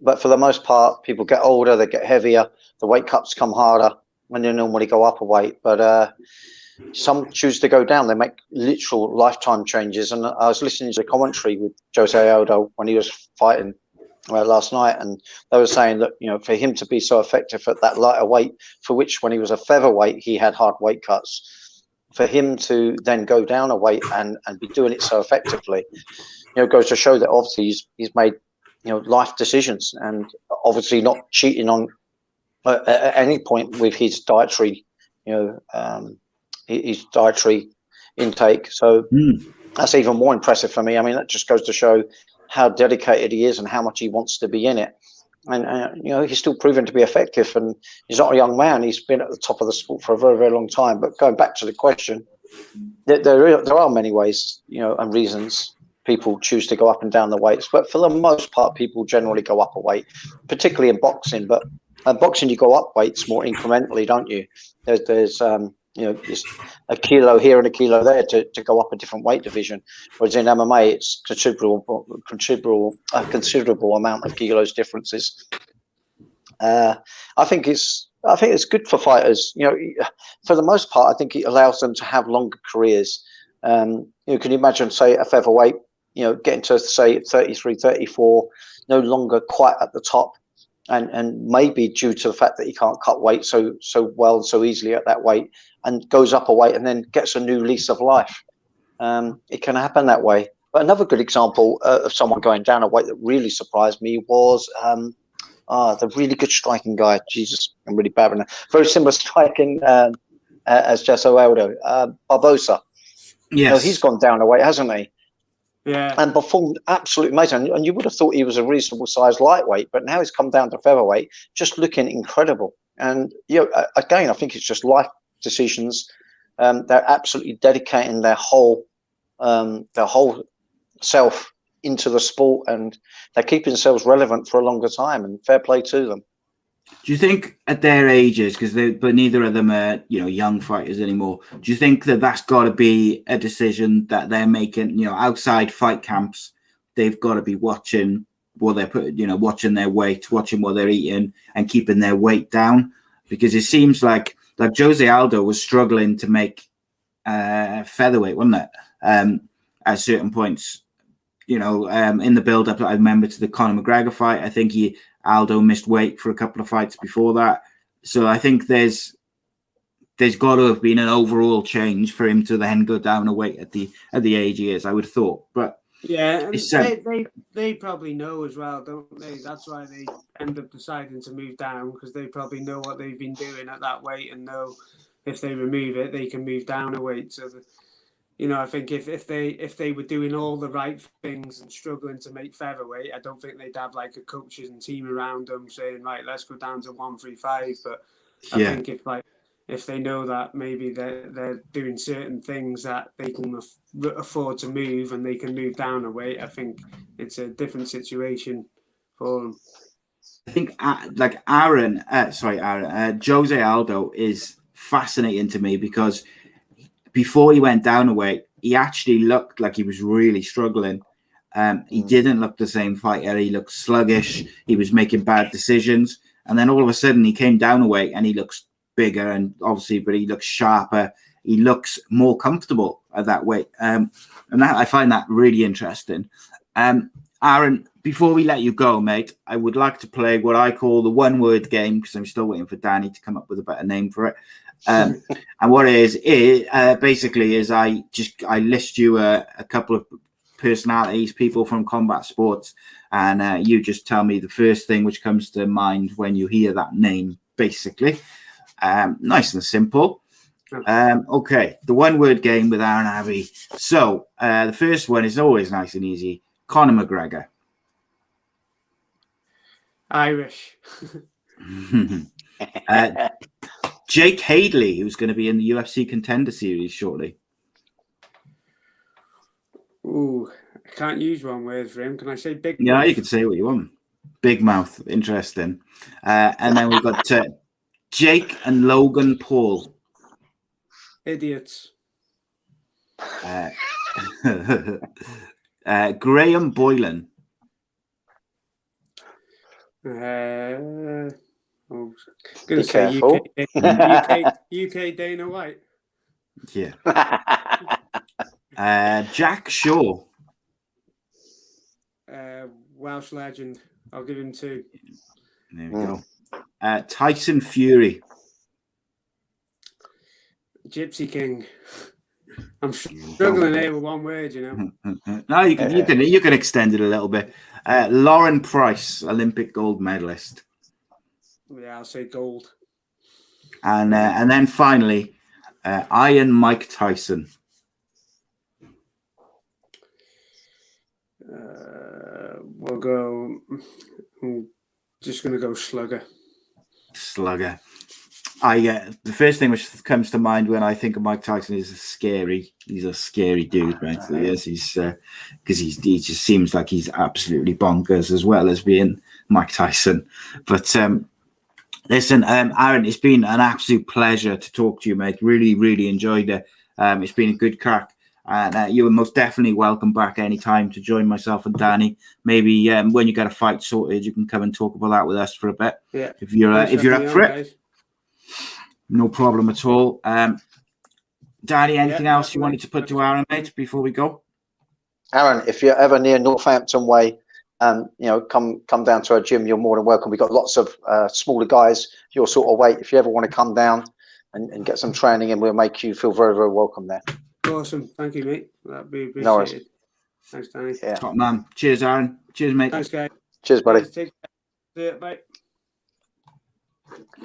but for the most part, people get older, they get heavier, the weight cuts come harder, and they normally go up a weight. But some choose to go down. They make literal lifetime changes. And I was listening to the commentary with Jose Aldo when he was fighting last night, and they were saying that for him to be so effective at that lighter weight, for which when he was a featherweight he had hard weight cuts, for him to then go down a weight and be doing it so effectively, goes to show that obviously he's made life decisions, and obviously not cheating on at any point with his dietary his dietary intake. So that's even more impressive for me. I mean, that just goes to show how dedicated he is and how much he wants to be in it. And he's still proven to be effective, and he's not a young man. He's been at the top of the sport for a very, very long time. But going back to the question, there are many ways, and reasons people choose to go up and down the weights. But for the most part, people generally go up a weight, particularly in boxing. But in boxing, you go up weights more incrementally, don't you? There's just a kilo here and a kilo there to go up a different weight division. Whereas in MMA, it's a considerable amount of kilos differences. I think it's good for fighters. For the most part, I think it allows them to have longer careers. Can you imagine, say, a featherweight, getting to, say, 33, 34, no longer quite at the top, and maybe due to the fact that he can't cut weight so well, so easily at that weight, and goes up a weight and then gets a new lease of life. It can happen that way. But another good example of someone going down a weight that really surprised me was the really good striking guy. Jesus, I'm really bad with that. Very similar striking as Jose Aldo, Barbosa. Yes. He's gone down a weight, hasn't he? Yeah. And performed absolutely amazing. And you would have thought he was a reasonable size lightweight, but now he's come down to featherweight, just looking incredible. And again, I think it's just life decisions. They're absolutely dedicating their whole self into the sport, and they're keeping themselves relevant for a longer time, and fair play to them. Do you think at their ages, but neither of them are, young fighters anymore, do you think that that's got to be a decision that they're making, outside fight camps? They've got to be watching what they're putting, watching their weight, watching what they're eating, and keeping their weight down, because it seems like Jose Aldo was struggling to make featherweight, wasn't it? At certain points, in the build-up, I remember to the Conor McGregor fight, I think Aldo missed weight for a couple of fights before that. So I think there's got to have been an overall change for him to then go down a weight at the age he is, I would have thought. But yeah, and they probably know as well, don't they? That's why they end up deciding to move down, because they probably know what they've been doing at that weight and know if they remove it, they can move down a weight. So I think if they were doing all the right things and struggling to make featherweight, I don't think they'd have like a coaches and team around them saying, right, let's go down to 135. But I think if they know that maybe they're doing certain things that they can afford to move and they can move down a weight, I think it's a different situation for them. I think Jose Aldo is fascinating to me, because before he went down a weight, he actually looked like he was really struggling. He didn't look the same fighter. He looked sluggish. He was making bad decisions. And then all of a sudden he came down a weight and he looks bigger, and obviously, but he looks sharper. He looks more comfortable at that weight. And that, I find that really interesting. Aaron, before we let you go, mate, I would like to play what I call the one-word game, because I'm still waiting for Danny to come up with a better name for it. And what it is basically is I list you a couple of personalities, people from combat sports, and you just tell me the first thing which comes to mind when you hear that name, basically. Nice and simple. Okay, the one-word game with Aaron Abbey. So the first one is always nice and easy. Conor McGregor. Irish. Jake Hadley, who's going to be in the UFC Contender Series shortly. Ooh, I can't use one word for him. Can I say big mouth? Yeah, you can say what you want. Big mouth. Interesting. And then we've got Jake and Logan Paul. Idiots. Graham Boylan. I'm going to say UK Dana White. Yeah. Jack Shaw. Welsh legend. I'll give him 2. There we go. Tyson Fury. Gypsy King. I'm struggling here with one word, No, you can extend it a little bit. Lauren Price, Olympic gold medalist. Yeah, I'll say gold. And then finally, Iron Mike Tyson. We'll go. I'm just going to go Slugger. The first thing which comes to mind when I think of Mike Tyson is he's a scary dude, right? So yes, because he just seems like he's absolutely bonkers as well as being Mike Tyson. But listen, Aaron, it's been an absolute pleasure to talk to you, mate. Really, really enjoyed it. It's been a good crack. And you are most definitely welcome back anytime to join myself and Danny. Maybe when you get a fight sorted, you can come and talk about that with us for a bit. Yeah, if you're up for it. Guys. No problem at all. Danny, anything else you wanted to put to Aaron, mate, before we go? Aaron, if you're ever near Northampton Way, come down to our gym. You're more than welcome. We've got lots of smaller guys your sort of weight. If you ever want to come down and get some training, and we'll make you feel very, very welcome there. Awesome. Thank you, mate. That'd be appreciated. No worries. Thanks, Danny. Yeah. Top man. Cheers, Aaron. Cheers, mate. Thanks, guys. Cheers, buddy. Take care. Bye.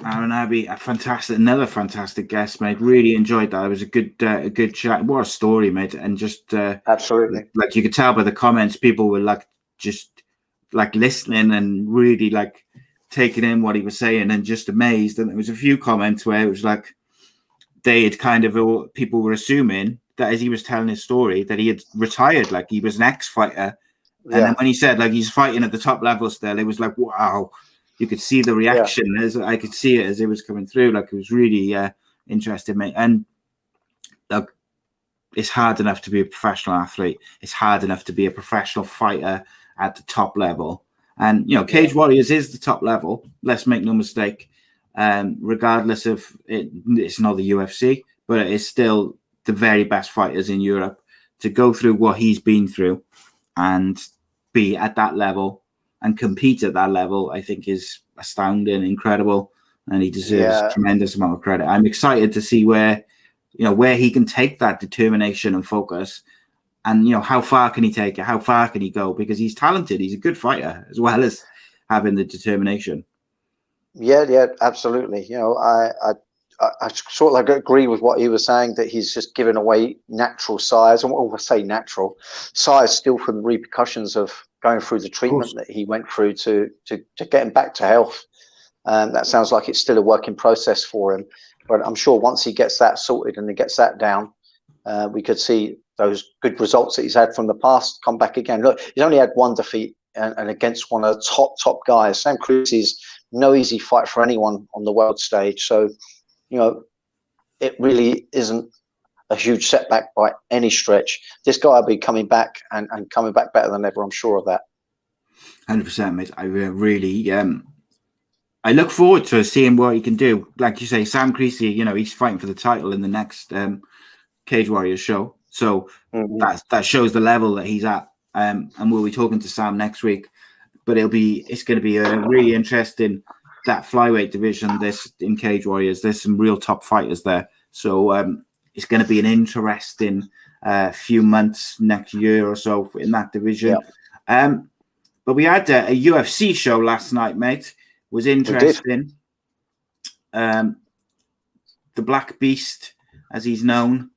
Aaron Abbey, another fantastic guest, mate. Really enjoyed that. It was a good chat. What a story, mate. And just absolutely, like you could tell by the comments, people were just listening and really taking in what he was saying and just amazed. And there was a few comments where it was like they had people were assuming that as he was telling his story that he had retired, like he was an ex-fighter And then when he said like he's fighting at the top level still, it was like, wow, you could see the reaction as I could see it as it was coming through. Like it was really interesting, mate. And look, it's hard enough to be a professional athlete. It's hard enough to be a professional fighter at the top level. And, you know, Cage Warriors is the top level. Let's make no mistake. Regardless of it, it's not the UFC, but it is still the very best fighters in Europe. To go through what he's been through and be at that level and compete at that level, I think is astounding, incredible, and he deserves a tremendous amount of credit. I'm excited to see where he can take that determination and focus, and how far can he take it? How far can he go? Because he's talented. He's a good fighter as well as having the determination. Yeah, absolutely. I sort of like agree with what he was saying, that he's just given away natural size, and what I say natural size still from the repercussions of going through the treatment that he went through to get him back to health. That sounds like it's still a work in process for him, but I'm sure once he gets that sorted and he gets that down, we could see those good results that he's had from the past come back again. Look, he's only had one defeat and against one of the top guys. Sam Creasy's no easy fight for anyone on the world stage. So, it really isn't a huge setback by any stretch. This guy will be coming back and coming back better than ever. I'm sure of that. 100%, mate. I really, I look forward to seeing what he can do. Like you say, Sam Creasy, he's fighting for the title in the next Cage Warriors show. So that shows the level that he's at. And we'll be talking to Sam next week. But it's going to be a really interesting, that flyweight division this in Cage Warriors. There's some real top fighters there. So it's going to be an interesting few months next year or so in that division. But we had a UFC show last night, mate. Was interesting. The Black Beast, as he's known,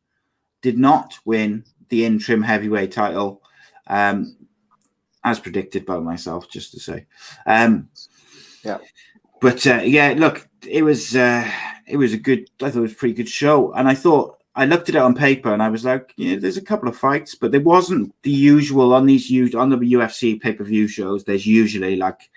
did not win the interim heavyweight title, as predicted by myself, just to say. But look, it was a good. I thought it was a pretty good show, and I looked at it on paper, and I was like, there's a couple of fights, but there wasn't the usual on the UFC pay-per-view shows. There's usually like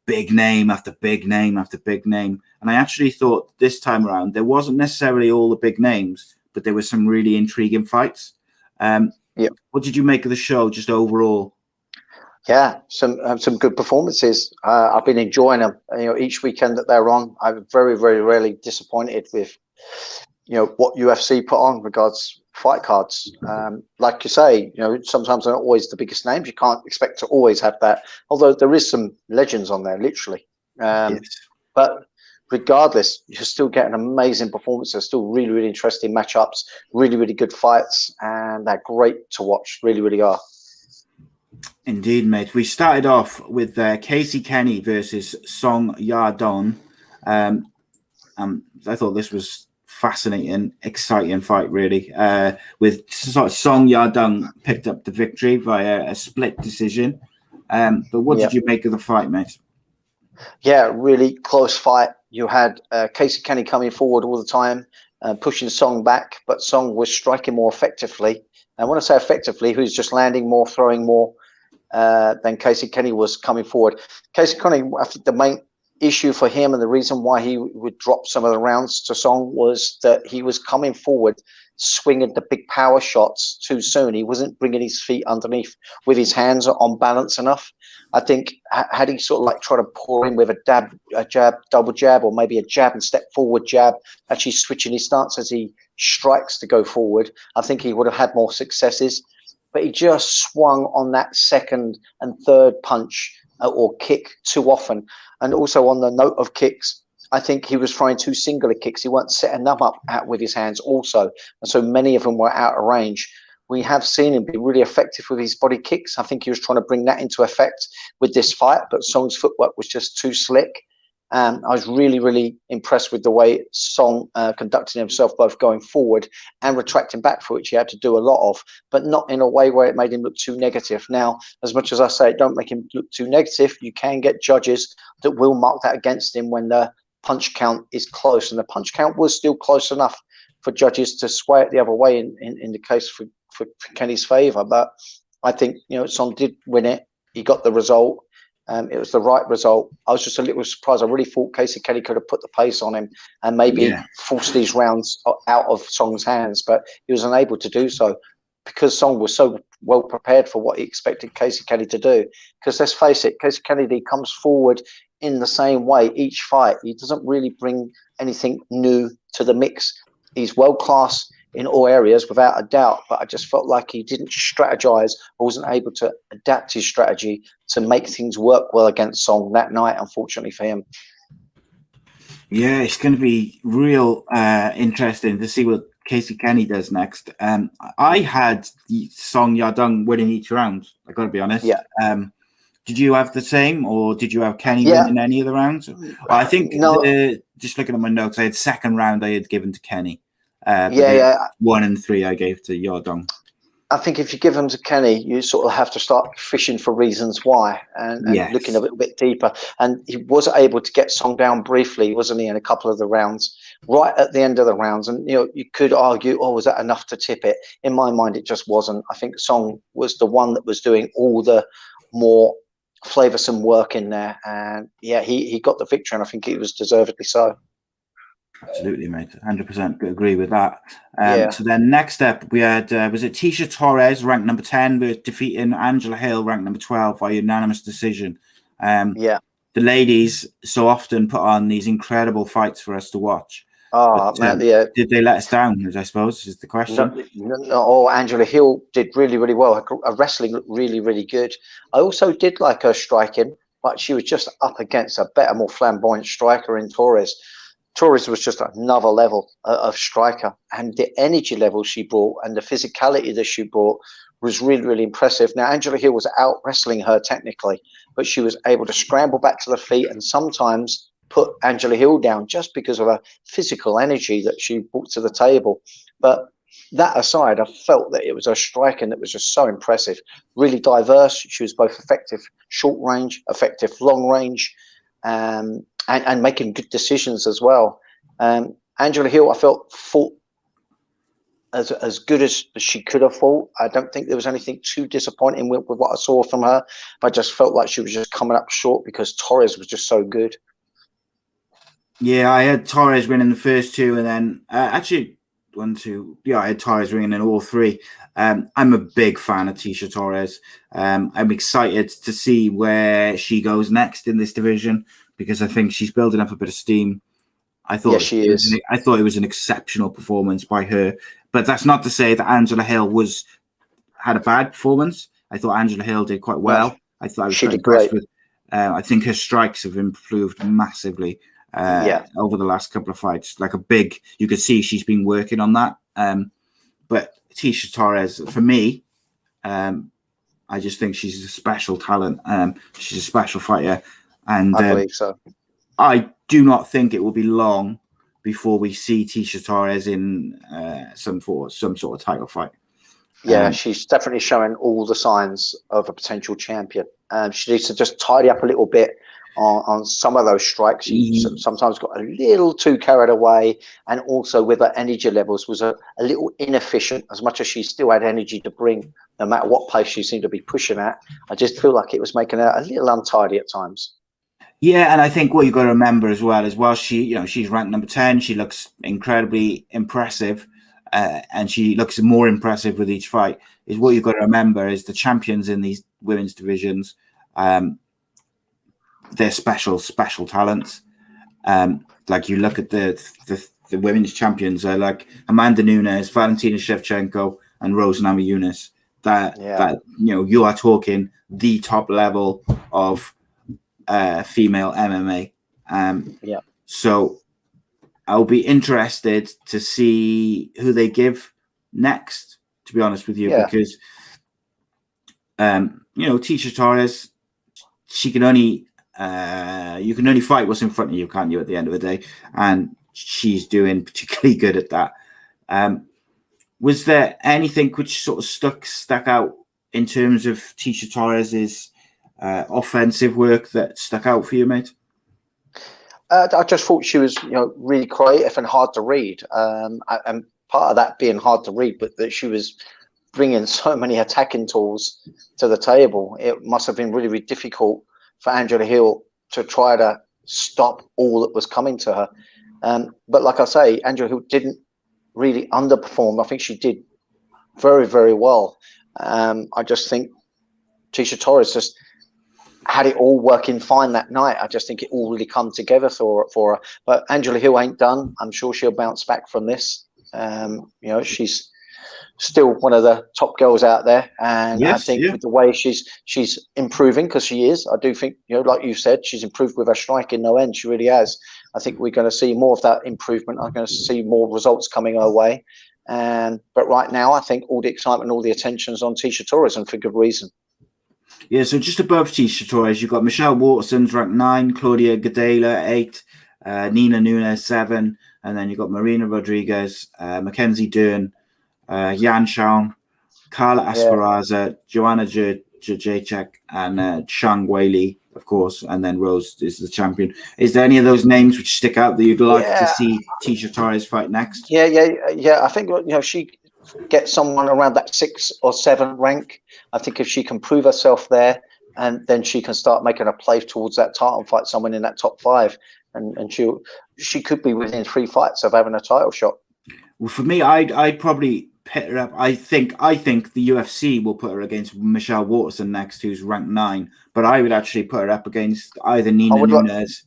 big name after big name after big name, and I actually thought this time around there wasn't necessarily all the big names, but there were some really intriguing fights. What did you make of the show, just overall? Yeah, some good performances. I've been enjoying them. Each weekend that they're on, I'm very, very rarely disappointed with, what UFC put on regards fight cards. Like you say, sometimes they're not always the biggest names. You can't expect to always have that. Although there is some legends on there, literally. But regardless, you're still getting amazing performances. Still really, really interesting matchups. Really, really good fights, and they're great to watch. Really, really are. Indeed, mate. We started off with Casey Kenny versus Song Yadong. I thought this was fascinating, exciting fight, really. With sort of Song Yadong picked up the victory via a split decision. But what did you make of the fight, mate? Yeah, really close fight. You had Casey Kenny coming forward all the time, pushing Song back, but Song was striking more effectively. And when I say effectively, he was just landing more, throwing more. Then Casey Kenny was coming forward. Casey Kenny, I think the main issue for him and the reason why he would drop some of the rounds to Song was that he was coming forward, swinging the big power shots too soon. He wasn't bringing his feet underneath with his hands on balance enough. I think had he sort of like tried to pour in with a jab, double jab, or maybe a jab and step forward jab, actually switching his stance as he strikes to go forward, I think he would have had more successes. But he just swung on that second and third punch or kick too often. And also on the note of kicks, I think he was throwing two singular kicks. He wasn't setting them up out with his hands also. And so many of them were out of range. We have seen him be really effective with his body kicks. I think he was trying to bring that into effect with this fight, but Song's footwork was just too slick. I was really, really impressed with the way Song conducted himself, both going forward and retracting back, for which he had to do a lot of, but not in a way where it made him look too negative. Now, as much as I say, don't make him look too negative, you can get judges that will mark that against him when the punch count is close. And the punch count was still close enough for judges to sway it the other way in the case for Kenny's favour. But I think, Song did win it. He got the result. It was the right result. I was just a little surprised. I really thought Casey Kelly could have put the pace on him and maybe forced these rounds out of Song's hands, but he was unable to do so because Song was so well prepared for what he expected Casey Kelly to do. Because let's face it, Casey Kennedy comes forward in the same way each fight. He doesn't really bring anything new to the mix. He's world class in all areas, without a doubt, but I just felt like he didn't strategize or wasn't able to adapt his strategy to make things work well against Song that night, unfortunately for him. Yeah, it's going to be real interesting to see what Casey Kenny does next. I had Song Yadong winning each round, I got to be honest. Yeah. Did you have the same, or did you have Kenny winning any of the rounds? I think, just looking at my notes, I had second round I had given to Kenny. 1 and 3 I gave to Yadong. I think if you give them to Kenny, you sort of have to start fishing for reasons why and looking a little bit deeper. And he was able to get Song down briefly, wasn't he, in a couple of the rounds, right at the end of the rounds. And, you could argue, was that enough to tip it? In my mind, it just wasn't. I think Song was the one that was doing all the more flavoursome work in there. And, he got the victory, and I think he was deservedly so. Absolutely, mate. 100% agree with that. So then next up, we had, was it Tisha Torres, ranked number 10, defeating Angela Hill, ranked number 12, by unanimous decision. The ladies so often put on these incredible fights for us to watch. Did they let us down, I suppose, is the question. No, Angela Hill did really, really well. Her wrestling looked really, really good. I also did like her striking, but she was just up against a better, more flamboyant striker in Torres. Torres was just another level of striker, and the energy level she brought and the physicality that she brought was really, really impressive. Now, Angela Hill was out wrestling her technically, but she was able to scramble back to the feet and sometimes put Angela Hill down just because of her physical energy that she brought to the table. But that aside, I felt that it was her striking that was just so impressive, really diverse. She was both effective short range, effective long range, and making good decisions as well. Angela Hill, I felt, fought as good as she could have fought. I don't think there was anything too disappointing with what I saw from her. But I just felt like she was just coming up short because Torres was just so good. Yeah, I had Torres winning the first two, and then actually 1, 2. Yeah, I had Torres winning in all 3. I'm a big fan of Tisha Torres. I'm excited to see where she goes next in this division, because I think she's building up a bit of steam. I thought she is. I thought it was an exceptional performance by her, but that's not to say that Angela Hill had a bad performance. I thought Angela Hill did quite well. I thought I was quite impressed with. I think her strikes have improved massively over the last couple of fights. You could see she's been working on that. But Tisha Torres, for me, I just think she's a special talent. She's a special fighter. And I believe so. I do not think it will be long before we see Tisha Torres in some sort of title fight. Yeah, she's definitely showing all the signs of a potential champion. She needs to just tidy up a little bit on some of those strikes. She sometimes got a little too carried away, and also with her energy levels was a little inefficient, as much as she still had energy to bring, no matter what pace she seemed to be pushing at. I just feel like it was making her a little untidy at times. Yeah, and I think what you've got to remember as well, she's ranked number 10. She looks incredibly impressive, and she looks more impressive with each fight. Is what you've got to remember is the champions in these women's divisions. They're special talents. Like you look at the women's champions, like Amanda Nunes, Valentina Shevchenko, and Rose Namajunas. That you are talking the top level of female MMA. So I'll be interested to see who they give next, to be honest with you, because Tisha Torres, she can only you can only fight what's in front of you, can't you, at the end of the day? And she's doing particularly good at that. Was there anything which sort of stuck out in terms of Tisha Torres's offensive work that stuck out for you, mate? I just thought she was, really creative and hard to read. And part of that being hard to read, but that she was bringing so many attacking tools to the table. It must have been really, really difficult for Angela Hill to try to stop all that was coming to her. But like I say, Angela Hill didn't really underperform. I think she did very, very well. I just think Tecia Torres just had it all working fine that night. I just think it all really come together for her. But Angela Hill ain't done. I'm sure she'll bounce back from this. She's still one of the top girls out there, and I think with the way she's improving, because she is, I do think, like you said, she's improved with her striking no end. She really has. I think we're going to see more of that improvement. I'm going to see more results coming her way. But right now, I think all the excitement, all the attention is on Tecia Torres, and for good reason. Yeah, so just above Tecia Torres, you've got Michelle Waterson's ranked 9, Claudia Gadelha 8, Nina Nunes 7, and then you've got Marina Rodriguez, Mackenzie Dern, Yan Xiaonan, Carla Esperanza, Joanna Jacek, and Shang Weili, of course, and then Rose is the champion. Is there any of those names which stick out that you'd like to see Tecia Torres fight next? Yeah. I think she gets someone around that 6 or 7 rank. I think if she can prove herself there, and then she can start making a play towards that title and fight someone in that top 5, and she could be within 3 fights of having a title shot. Well, for me, I'd probably pit her up. I think the UFC will put her against Michelle Waterson next, who's ranked 9. But I would actually put her up against either Nina Nunes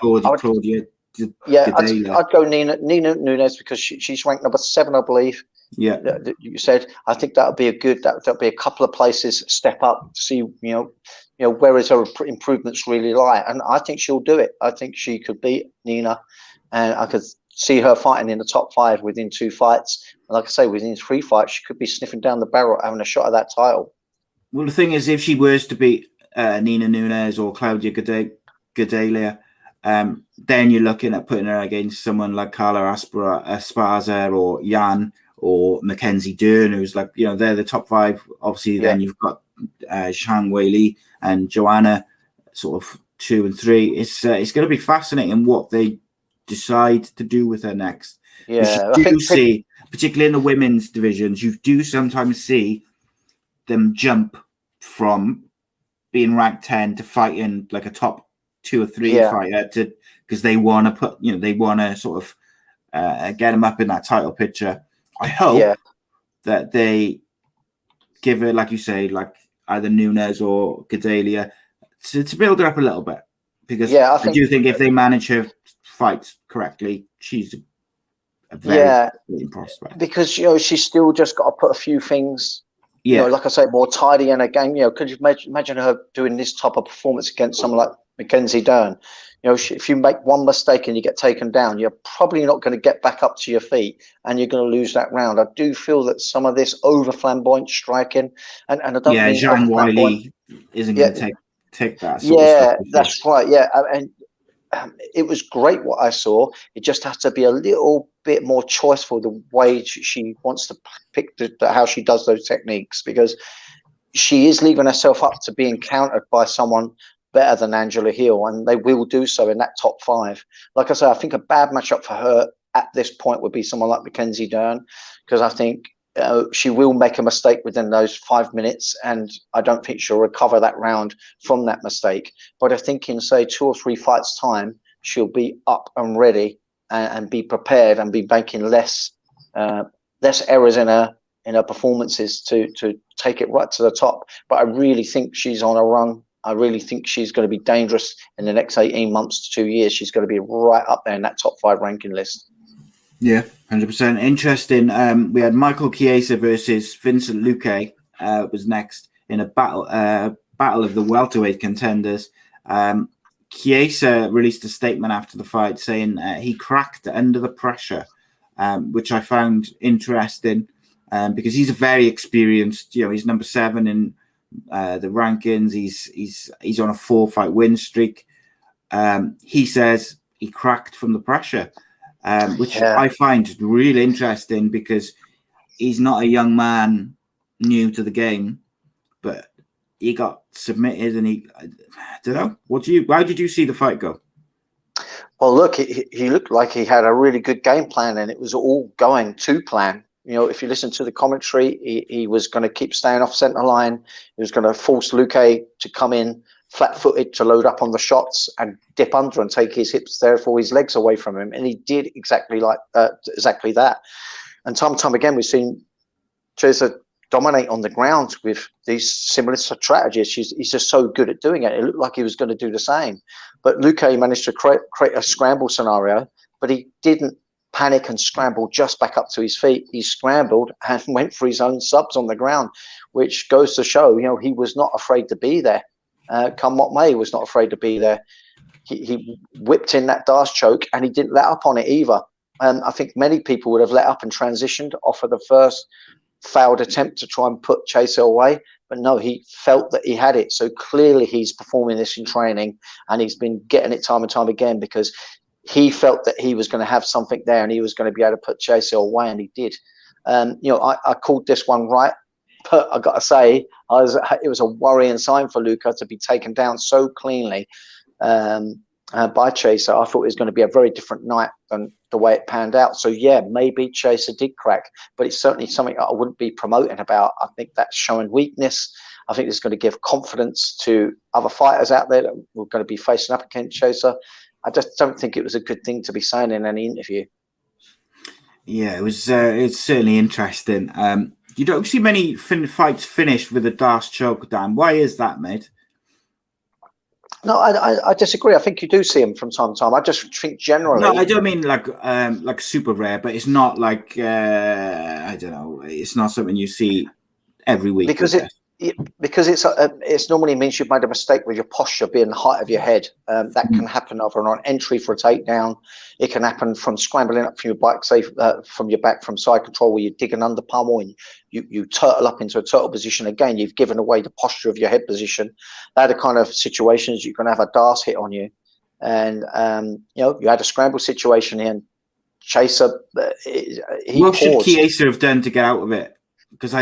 or Claudia. I'd go Nina Nunes, because she's ranked number 7, I believe. Yeah, you said. I think that would be that'll be a couple of places step up to see where is her improvements really lie, and I think she'll do it. I think she could beat Nina, and I could see her fighting in the top 5 within 2 fights. And like I say, within 3 fights, she could be sniffing down the barrel, having a shot at that title. Well, the thing is, if she was to beat Nina Nunes or Claudia Gadelha, then you're looking at putting her against someone like Carla Esparza or Yan or Mackenzie Dern, who's like, they're the top 5. Obviously, then you've got Shang Weili and Joanna, sort of 2 and 3. It's going to be fascinating what they decide to do with her next. Yeah, I think see, particularly in the women's divisions, you do sometimes see them jump from being ranked 10 to fighting like a top 2 or 3 fighter, because they want to put, they want to sort of get them up in that title picture. I hope that they give it, like you say, like either Nunes or Gadelha to build her up a little bit, because I do think if they manage her fight correctly, she's a very good prospect. Because she's still just got to put a few things, like I say, more tidy in her game. Could you imagine her doing this type of performance against someone like Mackenzie Dern? If you make one mistake and you get taken down, you're probably not going to get back up to your feet, and you're going to lose that round. I do feel that some of this over flamboyant striking, and I don't mean Zhang Weili isn't going to take that. Sort of stuff, that's right. Yeah, and it was great what I saw. It just has to be a little bit more choiceful the way she wants to pick how she does those techniques, because she is leaving herself up to being countered by someone better than Angela Hill, and they will do so in that top 5. Like I say, I think a bad matchup for her at this point would be someone like Mackenzie Dern, because I think she will make a mistake within those 5 minutes, and I don't think she'll recover that round from that mistake. But I think in, say, 2 or 3 fights' time, she'll be up and ready and be prepared and be making less errors in her performances to take it right to the top. But I really think she's on a run. I really think she's going to be dangerous in the next 18 months to 2 years. She's going to be right up there in that top 5 ranking list. Yeah, 100%. Interesting. We had Michael Chiesa versus Vincent Luque was next in a battle of the welterweight contenders. Chiesa released a statement after the fight saying he cracked under the pressure, which I found interesting because he's a very experienced. He's number 7 in the rankings. He's on a 4-fight win streak. He says he cracked from the pressure, which I find really interesting because he's not a young man new to the game, but he got submitted and I don't know. How did you see the fight go? Well, look, he looked like he had a really good game plan, and it was all going to plan. if you listen to the commentary, he was going to keep staying off centre line. He was going to force Luque to come in flat-footed to load up on the shots and dip under and take his hips, therefore his legs away from him. And he did exactly that. And time again, we've seen Chiesa dominate on the ground with these similar strategies. He's just so good at doing it. It looked like he was going to do the same. But Luque managed to create a scramble scenario, but he didn't panic and scramble just back up to his feet. He scrambled and went for his own subs on the ground, which goes to show, he was not afraid to be there. Come what may, he was not afraid to be there. He whipped in that Darce choke and he didn't let up on it either. I think many people would have let up and transitioned off of the first failed attempt to try and put Chiesa away. But no, he felt that he had it. So clearly he's performing this in training and he's been getting it time and time again because he felt that he was going to have something there and he was going to be able to put Chiesa away, and he did. I called this one right. But I got to say, it was a worrying sign for Luque to be taken down so cleanly by Chiesa. I thought it was going to be a very different night than the way it panned out. So, yeah, maybe Chiesa did crack, but it's certainly something I wouldn't be promoting about. I think that's showing weakness. I think it's going to give confidence to other fighters out there that we're going to be facing up against Chiesa. I just don't think it was a good thing to be saying in any interview. Yeah, it's certainly interesting. You don't see many fights finished with a Darce choke, Dan. Why is that, mate? No, I disagree. I think you do see them from time to time. I just think generally. No, I don't mean like super rare, but it's not like I don't know. It's not something you see every week. Because it's normally means you've made a mistake with your posture being the height of your head. That can happen either on entry for a takedown. It can happen from scrambling up from your back, say from your back from side control, where you dig an under pummel and you turtle up into a turtle position. Again, you've given away the posture of your head position. They're the kind of situations you're going to have a Darce hit on you. And you had a scramble situation here. And Chiesa, what should Chiesa have done to get out of it? Because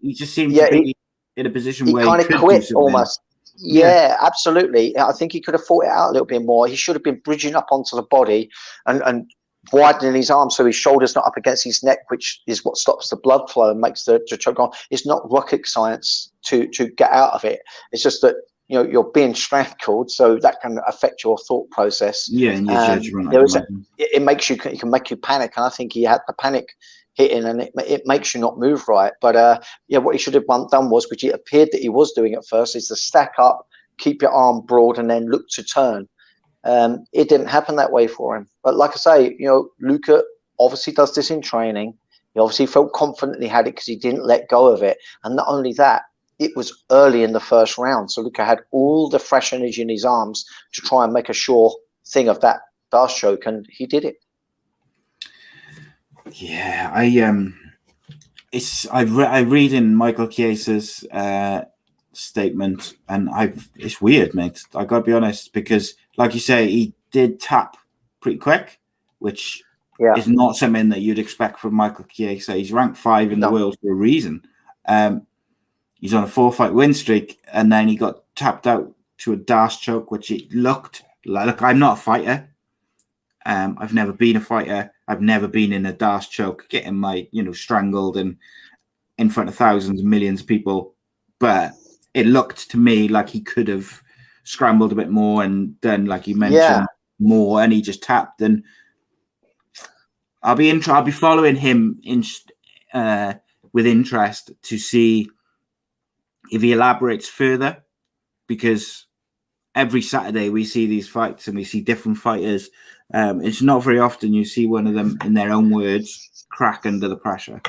he just seemed to be in a position where he kind of quit almost. Yeah, absolutely. I think he could have fought it out a little bit more. He should have been bridging up onto the body and widening his arms so his shoulder's not up against his neck, which is what stops the blood flow and makes the choke on. It's not rocket science to get out of it. It's just that you're being strangled, so that can affect your thought process. Yeah, and your judgment. It makes you, it can make you panic, and I think he had the panic hitting, and it makes you not move right. But what he should have done was, which it appeared that he was doing at first, is to stack up, keep your arm broad, and then look to turn. It didn't happen that way for him. But like I say, Luque obviously does this in training. He obviously felt confident he had it because he didn't let go of it. And not only that, it was early in the first round. So Luque had all the fresh energy in his arms to try and make a sure thing of that Darce choke, and he did it. Yeah, I read in Michael Chiesa's statement, and it's weird, mate. I gotta be honest, because like you say, he did tap pretty quick, which is not something that you'd expect from Michael Chiesa. He's ranked 5 in the world for a reason. He's on a 4-fight win streak, and then he got tapped out to a Darce choke, which it looked like. Look, I'm not a fighter. I've never been a fighter. I've never been in a Darce choke, getting my, strangled and in front of thousands and millions of people. But it looked to me like he could have scrambled a bit more and done, like you mentioned, more, and he just tapped. And I'll be following him with interest to see if he elaborates further, because every Saturday we see these fights and we see different fighters. It's not very often you see one of them, in their own words, crack under the pressure.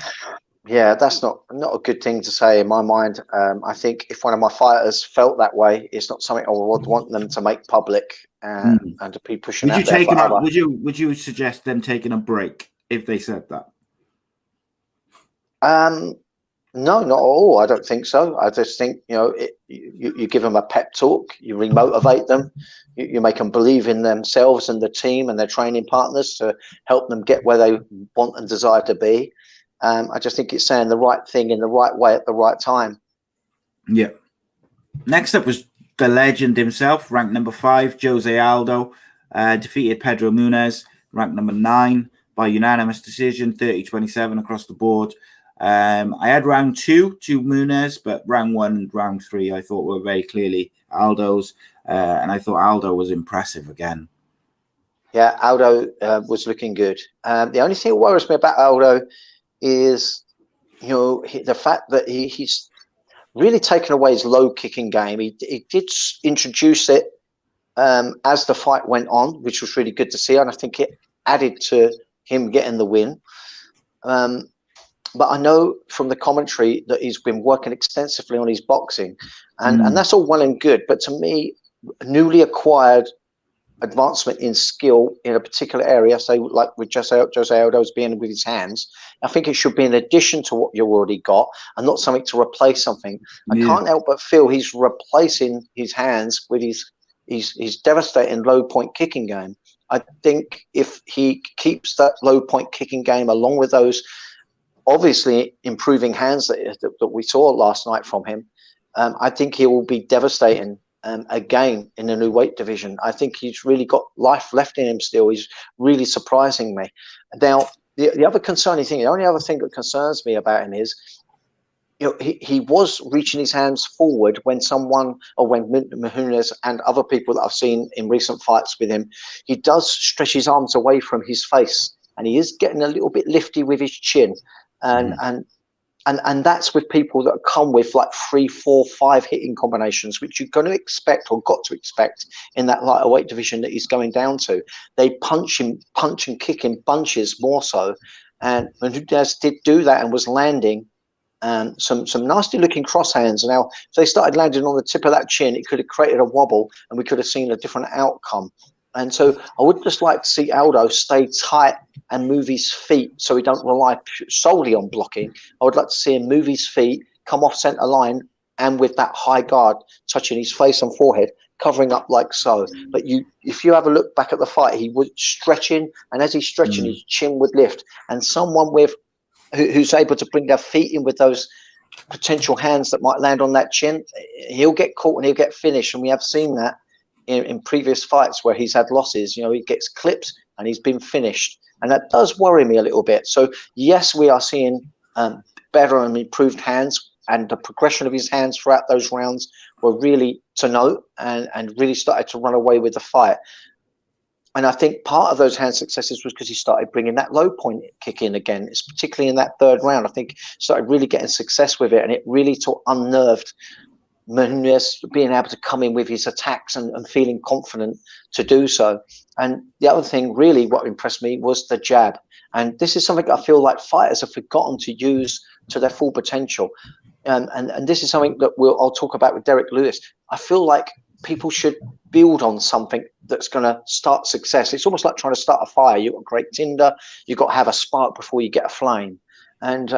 Yeah, that's not a good thing to say in my mind. I think if one of my fighters felt that way, it's not something I would want them to make public and to be pushing out there. Would you suggest them taking a break if they said that? No, not at all. I don't think so. I just think, you give them a pep talk, you remotivate them, you make them believe in themselves and the team and their training partners to help them get where they want and desire to be. I just think it's saying the right thing in the right way at the right time. Yeah. Next up was the legend himself, ranked number 5, Jose Aldo, defeated Pedro Munhoz, ranked number 9. by unanimous decision, 30-27 across the board. I had round two to Munhoz, but round one and round three I thought were very clearly Aldo's, and I thought Aldo was impressive again. Yeah, Aldo was looking good. The only thing that worries me about Aldo is, the fact that he's really taken away his low kicking game. He did introduce it as the fight went on, which was really good to see, and I think it added to him getting the win. But I know from the commentary that he's been working extensively on his boxing, and that's all well and good. But to me, newly acquired advancement in skill in a particular area, say like with Jose Aldo's being with his hands, I think it should be an addition to what you've already got and not something to replace something. I can't help but feel he's replacing his hands with his devastating low point kicking game. I think if he keeps that low point kicking game along with those obviously improving hands that we saw last night from him, I think he will be devastating again in the new weight division. I think he's really got life left in him still. He's really surprising me. Now, the other concerning thing, the only other thing that concerns me about him is, he was reaching his hands forward when Munhoz and other people that I've seen in recent fights with him, he does stretch his arms away from his face, and he is getting a little bit lifty with his chin. And that's with people that come with like 3, 4, 5 hitting combinations, which you're going to expect or got to expect in that lighter weight division that he's going down to. They punch and kick in bunches more so. And Munhoz did do that and was landing some nasty looking cross hands. Now, if they started landing on the tip of that chin, it could have created a wobble and we could have seen a different outcome. And so I would just like to see Aldo stay tight and move his feet so he don't rely solely on blocking. I would like to see him move his feet, come off centre line, and with that high guard touching his face and forehead, covering up like so. But if you have a look back at the fight, he was stretching, and as he's stretching, his chin would lift. And someone who's able to bring their feet in with those potential hands that might land on that chin, he'll get caught and he'll get finished. And we have seen that in previous fights where he's had losses. He gets clipped and he's been finished, and that does worry me a little bit. So yes, we are seeing better and improved hands, and the progression of his hands throughout those rounds were really to note, and really started to run away with the fight. And I think part of those hand successes was because he started bringing that low point kick in again. It's particularly in that third round, I think started really getting success with it, and it really unnerved Munhoz being able to come in with his attacks and feeling confident to do so. And the other thing really what impressed me was the jab. And this is something I feel like fighters have forgotten to use to their full potential. And this is something that I'll talk about with Derek Lewis. I feel like people should build on something that's going to start success. It's almost like trying to start a fire. You've got great tinder, you've got to have a spark before you get a flame. And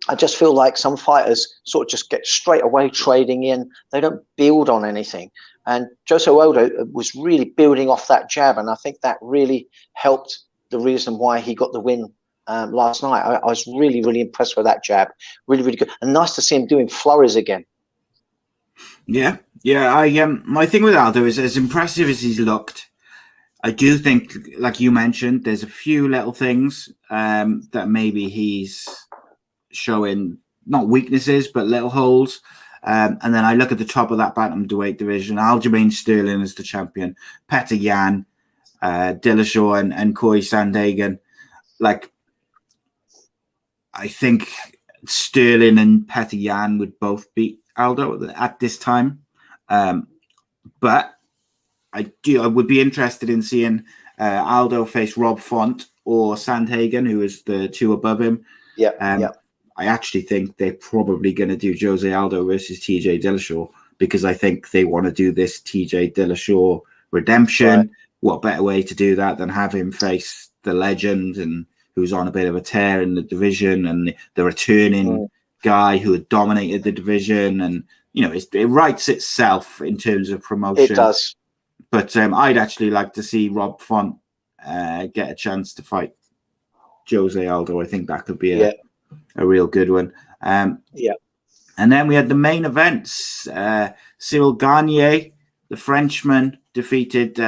I just feel like some fighters sort of just get straight away trading in. They don't build on anything. And Jose Aldo was really building off that jab, and I think that really helped the reason why he got the win last night. I was really, really impressed with that jab. Really, really good. And nice to see him doing flurries again. Yeah. My thing with Aldo is, as impressive as he's looked, I do think, like you mentioned, there's a few little things that maybe he's showing, not weaknesses, but little holes. And then I look at the top of that bantamweight division: Aljamain Sterling is the champion, Petr Yan, Dillashaw, and Corey Sandhagen. Like, I think Sterling and Petr Yan would both beat Aldo at this time. But I would be interested in seeing Aldo face Rob Font or Sandhagen, who is the two above him. Yeah. I actually think they're probably going to do Jose Aldo versus TJ Dillashaw, because I think they want to do this TJ Dillashaw redemption. Right. What better way to do that than have him face the legend and who's on a bit of a tear in the division, and the returning guy who had dominated the division. And, it writes itself in terms of promotion. It does. But I'd actually like to see Rob Font get a chance to fight Jose Aldo. I think that could be a real good one. And then we had the main events. Cyril Gagné, the Frenchman, defeated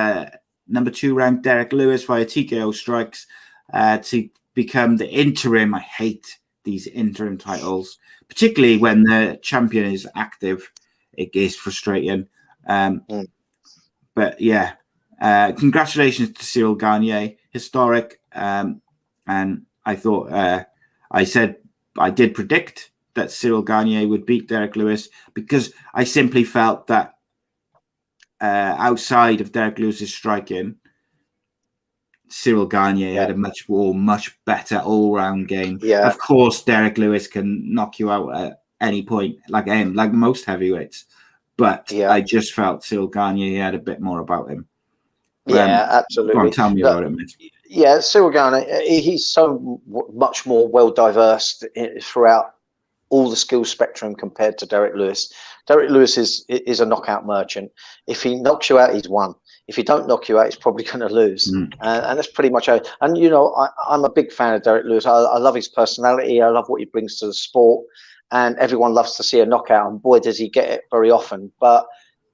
number 2 ranked Derek Lewis via TKO strikes. to become the interim. I hate these interim titles, particularly when the champion is active. It is frustrating. But yeah, congratulations to Cyril Gane, historic. And I thought I did predict that Cyril Gane would beat Derek Lewis because I simply felt that outside of Derek Lewis's striking, Cyril Gane had a much better all-round game. Yeah. Of course, Derek Lewis can knock you out at any point, like most heavyweights. But I just felt Cyril Gane had a bit more about him. Absolutely. Go on, tell me about it, mate. Yeah, Cyril Gane, he's so much more well-diverse throughout all the skill spectrum compared to Derek Lewis. Derek Lewis is a knockout merchant. If he knocks you out, he's won. If he don't knock you out, he's probably going to lose. And that's pretty much it. And, you know, I'm a big fan of Derek Lewis. I love his personality. I love what he brings to the sport. And everyone loves to see a knockout. And boy, does he get it very often. But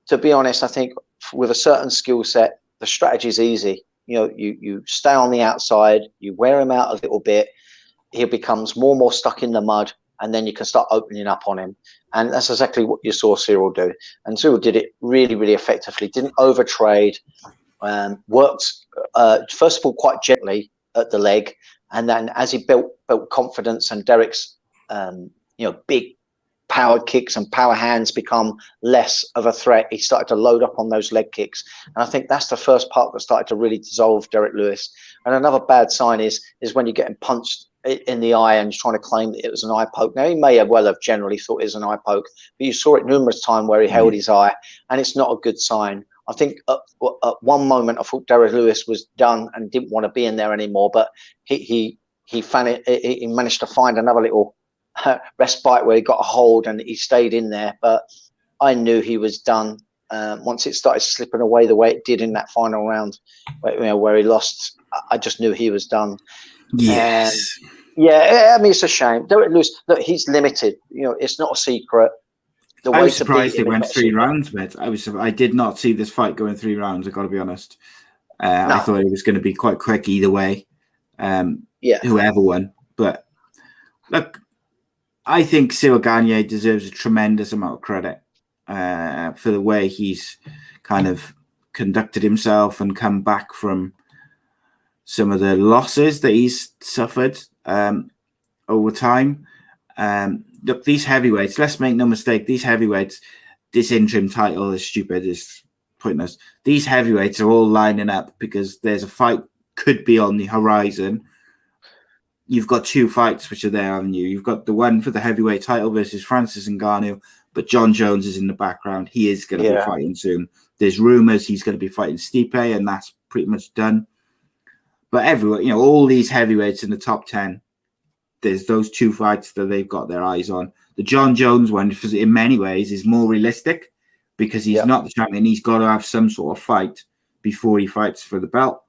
to be honest, I think with a certain skill set, the strategy is easy. You know, you stay on the outside, you wear him out a little bit. He becomes more and more stuck in the mud. And then you can start opening up on him. And that's exactly what you saw Cyril do. And Cyril did it really, really effectively. Didn't overtrade. Worked, first of all, quite gently at the leg. And then as he built confidence and Derek's, big powered kicks and power hands become less of a threat, he started to load up on those leg kicks. And I think that's the first part that started to really dissolve Derek Lewis. And another bad sign is when you're getting punched in the eye and trying to claim that it was an eye poke. Now, he may have generally thought it was an eye poke, but you saw it numerous times where he held his eye, and it's not a good sign. I think at one moment I thought Derek Lewis was done and didn't want to be in there anymore, but he managed to find another little respite where he got a hold and he stayed in there. But I knew he was done once it started slipping away the way it did in that final round, where he lost. I just knew he was done. Yes. I mean, it's a shame. Derek Lewis, look, he's limited. You know, it's not a secret. I was surprised it went 3 rounds, mate. I did not see this fight going 3 rounds. I've got to be honest. I thought it was going to be quite quick either way. Whoever won, but look, I think Cyril Gane deserves a tremendous amount of credit for the way he's kind of conducted himself and come back from some of the losses that he's suffered over time. Look, these heavyweights, let's make no mistake, these heavyweights, this interim title is stupid, is pointless. These heavyweights are all lining up because there's a fight could be on the horizon. You've got 2 fights which are there, haven't you? You've got the one for the heavyweight title versus Francis Ngannou, but John Jones is in the background. He is going to be fighting soon. There's rumours he's going to be fighting Stipe, and that's pretty much done. But everyone, all these heavyweights in the top 10, there's those 2 fights that they've got their eyes on. The John Jones one, in many ways, is more realistic because he's not the champion. He's got to have some sort of fight before he fights for the belt.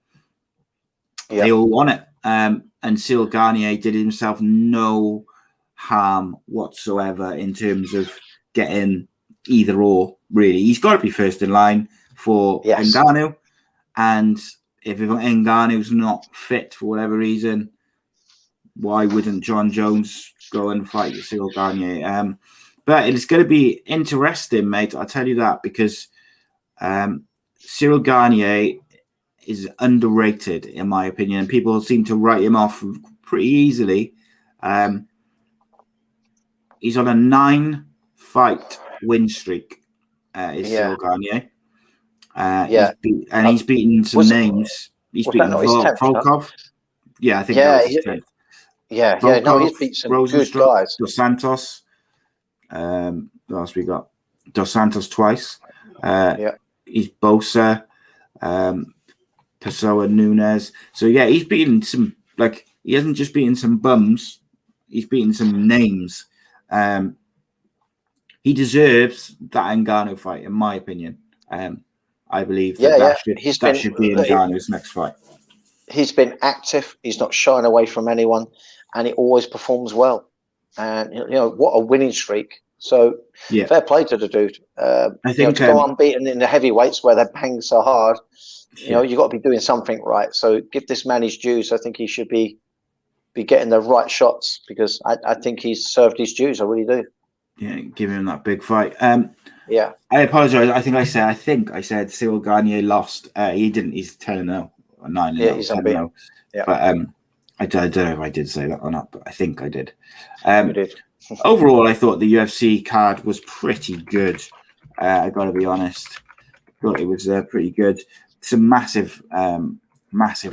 They all want it. And Cyril Gane did himself no harm whatsoever in terms of getting either or, really. He's got to be first in line for Ngannou. And if Ngannou's not fit for whatever reason, why wouldn't John Jones go and fight Cyril Gane? But it's going to be interesting, mate. I'll tell you that, because Cyril Gane is underrated, in my opinion, and people seem to write him off pretty easily. He's on a 9-fight win streak. Cyril Gane. He's beaten some names. He's beaten Volkov. Yeah, I think that was his 10th. Volkov, he's beat some good guys. Dos Santos. What else we got? Dos Santos twice. He's Bosa. Pessoa, Nunes. So he's beaten some, he hasn't just beaten some bums, he's beaten some names. He deserves that Ngannou fight, in my opinion. I believe that should be Ngannou's next fight. He's been active, he's not shying away from anyone, and he always performs well. And what a winning streak. So Yeah. fair play to the dude. I think to go unbeaten in the heavyweights where they bang so hard, you know, you've got to be doing something right. So give this man his dues. I think he should be getting the right shots, because I think he's served his dues. I really do. Yeah, give him that big fight. Yeah. I apologize. I think I said Cyril Gagné lost. He didn't. He's 10-0 or 9-0. Yeah, he's unbeaten. Yeah. But I don't know if I did say that or not, but I think I did. You did. Overall, I thought the UFC card was pretty good. I got to be honest. I thought it was pretty good. Some massive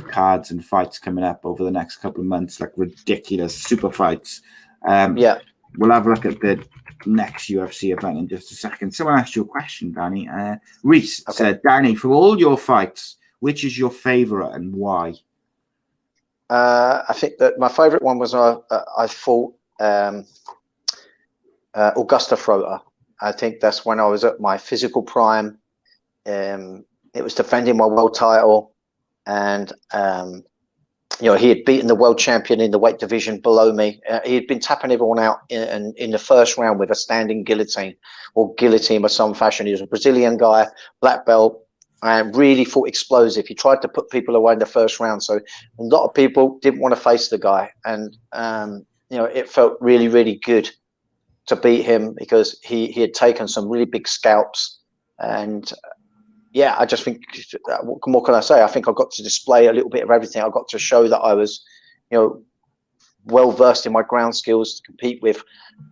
cards and fights coming up over the next couple of months, like ridiculous super fights. We'll have a look at the next UFC event in just a second. Someone asked you a question, Danny. Reese said, Danny, for all your fights, which is your favorite and why? I think that my favorite one was I fought Augusta Frota. I think that's when I was at my physical prime. It was defending my world title, and you know, he had beaten the world champion in the weight division below me. He had been tapping everyone out in the first round with a standing guillotine or guillotine of some fashion. He was a Brazilian guy, black belt, and really fought explosive. He tried to put people away in the first round, so a lot of people didn't want to face the guy, and you know, it felt really, really good to beat him, because he had taken some really big scalps. And yeah, I just think, what more can I say? I think I got to display a little bit of everything. I got to show that I was, you know, well versed in my ground skills to compete with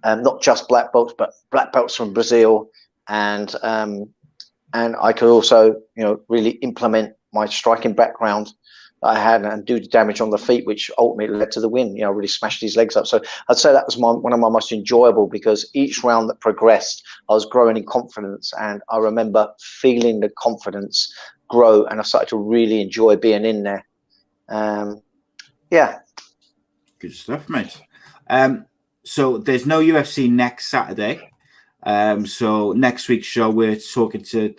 not just black belts, but black belts from Brazil, and I could also, you know, really implement my striking background that I had and do the damage on the feet, which ultimately led to the win. You know, really smashed his legs up. So I'd say that was one of my most enjoyable, because each round that progressed, I was growing in confidence, and I remember feeling the confidence grow, and I started to really enjoy being in there. Yeah. Good stuff, mate. So there's no UFC next Saturday. So next week's show, we're talking to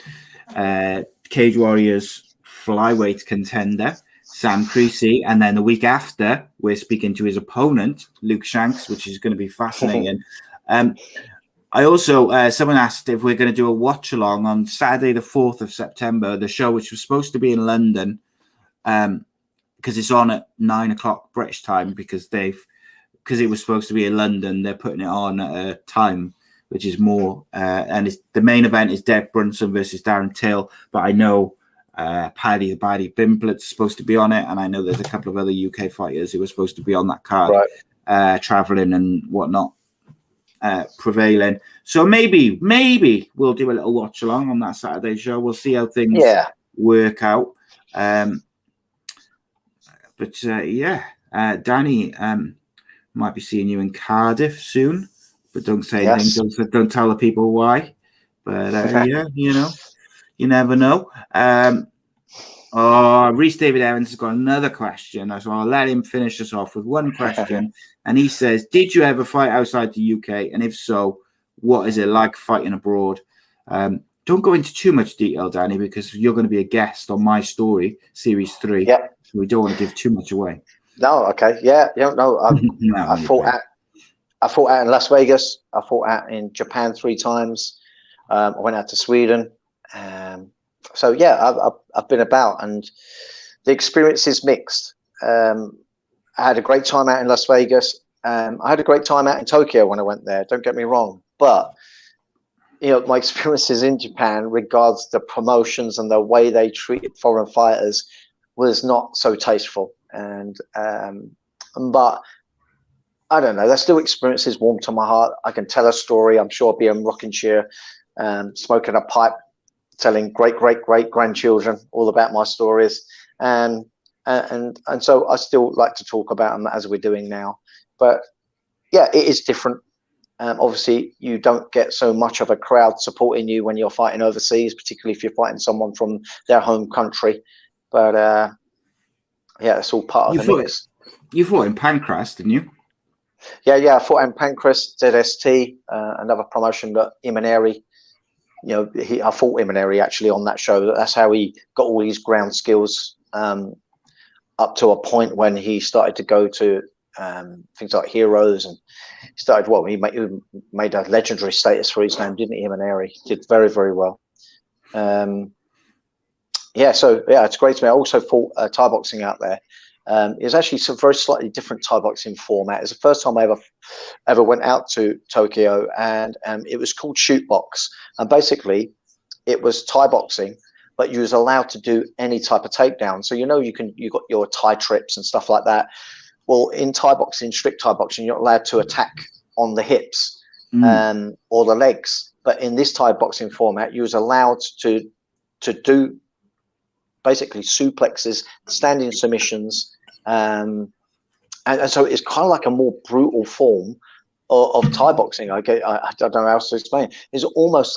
Cage Warriors flyweight contender Sam Creasy, and then the week after we're speaking to his opponent Luke Shanks, which is going to be fascinating. I also someone asked if we're going to do a watch along on Saturday the 4th of September, the show which was supposed to be in London, because it's on at 9 o'clock British time, because it was supposed to be in London, they're putting it on at a time which is more and the main event is Derek Brunson versus Darren Till, but I know Paddy the Baddy Bimplet's supposed to be on it, and I know there's a couple of other UK fighters who are supposed to be on that card, traveling and whatnot, prevailing. So maybe we'll do a little watch along on that Saturday show. We'll see how things work out. Danny, might be seeing you in Cardiff soon, but don't say anything. Don't tell the people why. But yeah, you know. You never know. Reese David Evans has got another question, so I'll let him finish us off with one question. And he says, did you ever fight outside the UK? And if so, what is it like fighting abroad? Don't go into too much detail, Danny, because you're going to be a guest on My Story, Series 3. Yeah. So we don't want to give too much away. No, okay. Yeah, no. I fought out in Las Vegas. I fought out in Japan 3 times. I went out to Sweden. So yeah, I've been about, and the experience is mixed. I had a great time out in Las Vegas. I had a great time out in Tokyo when I went there. Don't get me wrong, but you know, my experiences in Japan, regards the promotions and the way they treated foreign fighters, was not so tasteful. And but I don't know. There's still experiences warm to my heart. I can tell a story. I'm sure I'll be in rocking chair, smoking a pipe, telling great grandchildren all about my stories, and so I still like to talk about them as we're doing now. But yeah, it is different. Obviously, you don't get so much of a crowd supporting you when you're fighting overseas, particularly if you're fighting someone from their home country. But yeah, it's all part of the mix. You fought in Pancras, didn't you? Yeah, I fought in Pancras, ZST, another promotion that Imaneri. You know, I fought Imaneri actually on that show. That's how he got all his ground skills up to a point when he started to go to things like Heroes, and he started. Well, he made a legendary status for his name, didn't he? Him and Airy did very, very well. So it's great to me. I also fought Thai boxing out there. It was actually some very slightly different Thai boxing format. It's the first time I ever went out to Tokyo, and it was called Shoot Box. And basically, it was Thai boxing, but you was allowed to do any type of takedown. So you got your Thai trips and stuff like that. Well, in Thai boxing, strict Thai boxing, you're not allowed to attack on the hips or the legs. But in this Thai boxing format, you was allowed to do basically suplexes, standing submissions, and so it's kind of like a more brutal form of Thai boxing. I don't know how else to explain it. It's almost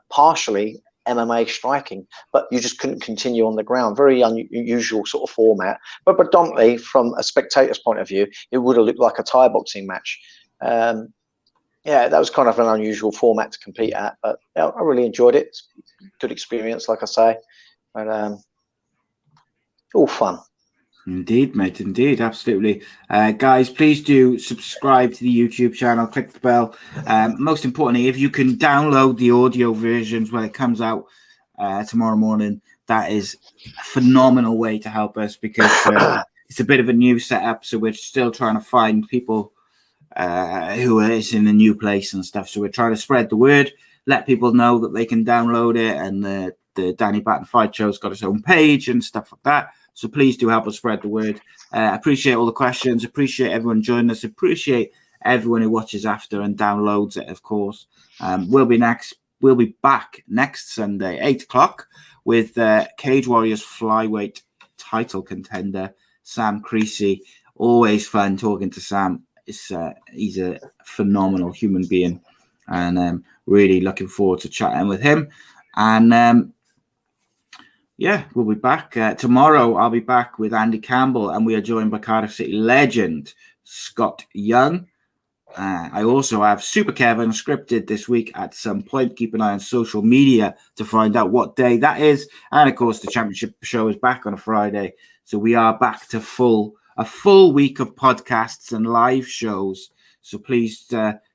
partially MMA striking, but you just couldn't continue on the ground. Very unusual sort of format, but predominantly from a spectator's point of view, it would have looked like a Thai boxing match. That was kind of an unusual format to compete at, but I really enjoyed it. It's a good experience, like I say, but all fun. Indeed, mate. Indeed, absolutely. Guys, please do subscribe to the YouTube channel. Click the bell. Most importantly, if you can download the audio versions when it comes out tomorrow morning, that is a phenomenal way to help us, because it's a bit of a new setup. So we're still trying to find people who is in a new place and stuff. So we're trying to spread the word, let people know that they can download it, and the Danny Batten Fight Show's got its own page and stuff like that. So please do help us spread the word. Appreciate all the questions. Appreciate everyone joining us. Appreciate everyone who watches after and downloads it, of course. We'll be back next Sunday, 8 o'clock, with Cage Warriors flyweight title contender, Sam Creasy. Always fun talking to Sam. He's a phenomenal human being, and really looking forward to chatting with him. And we'll be back tomorrow. I'll be back with Andy Campbell, and we are joined by Cardiff City legend Scott Young. I also have Super Kevin scripted this week at some point. Keep an eye on social media to find out what day that is. And of course, the championship show is back on a Friday, so we are back to a full week of podcasts and live shows. So please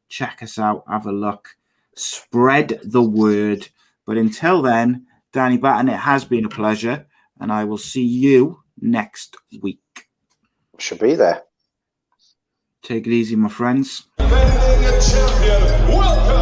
check us out, have a look, spread the word. But until then, Danny Batten, it has been a pleasure, and I will see you next week. Should be there. Take it easy, my friends. Defending champion, welcome.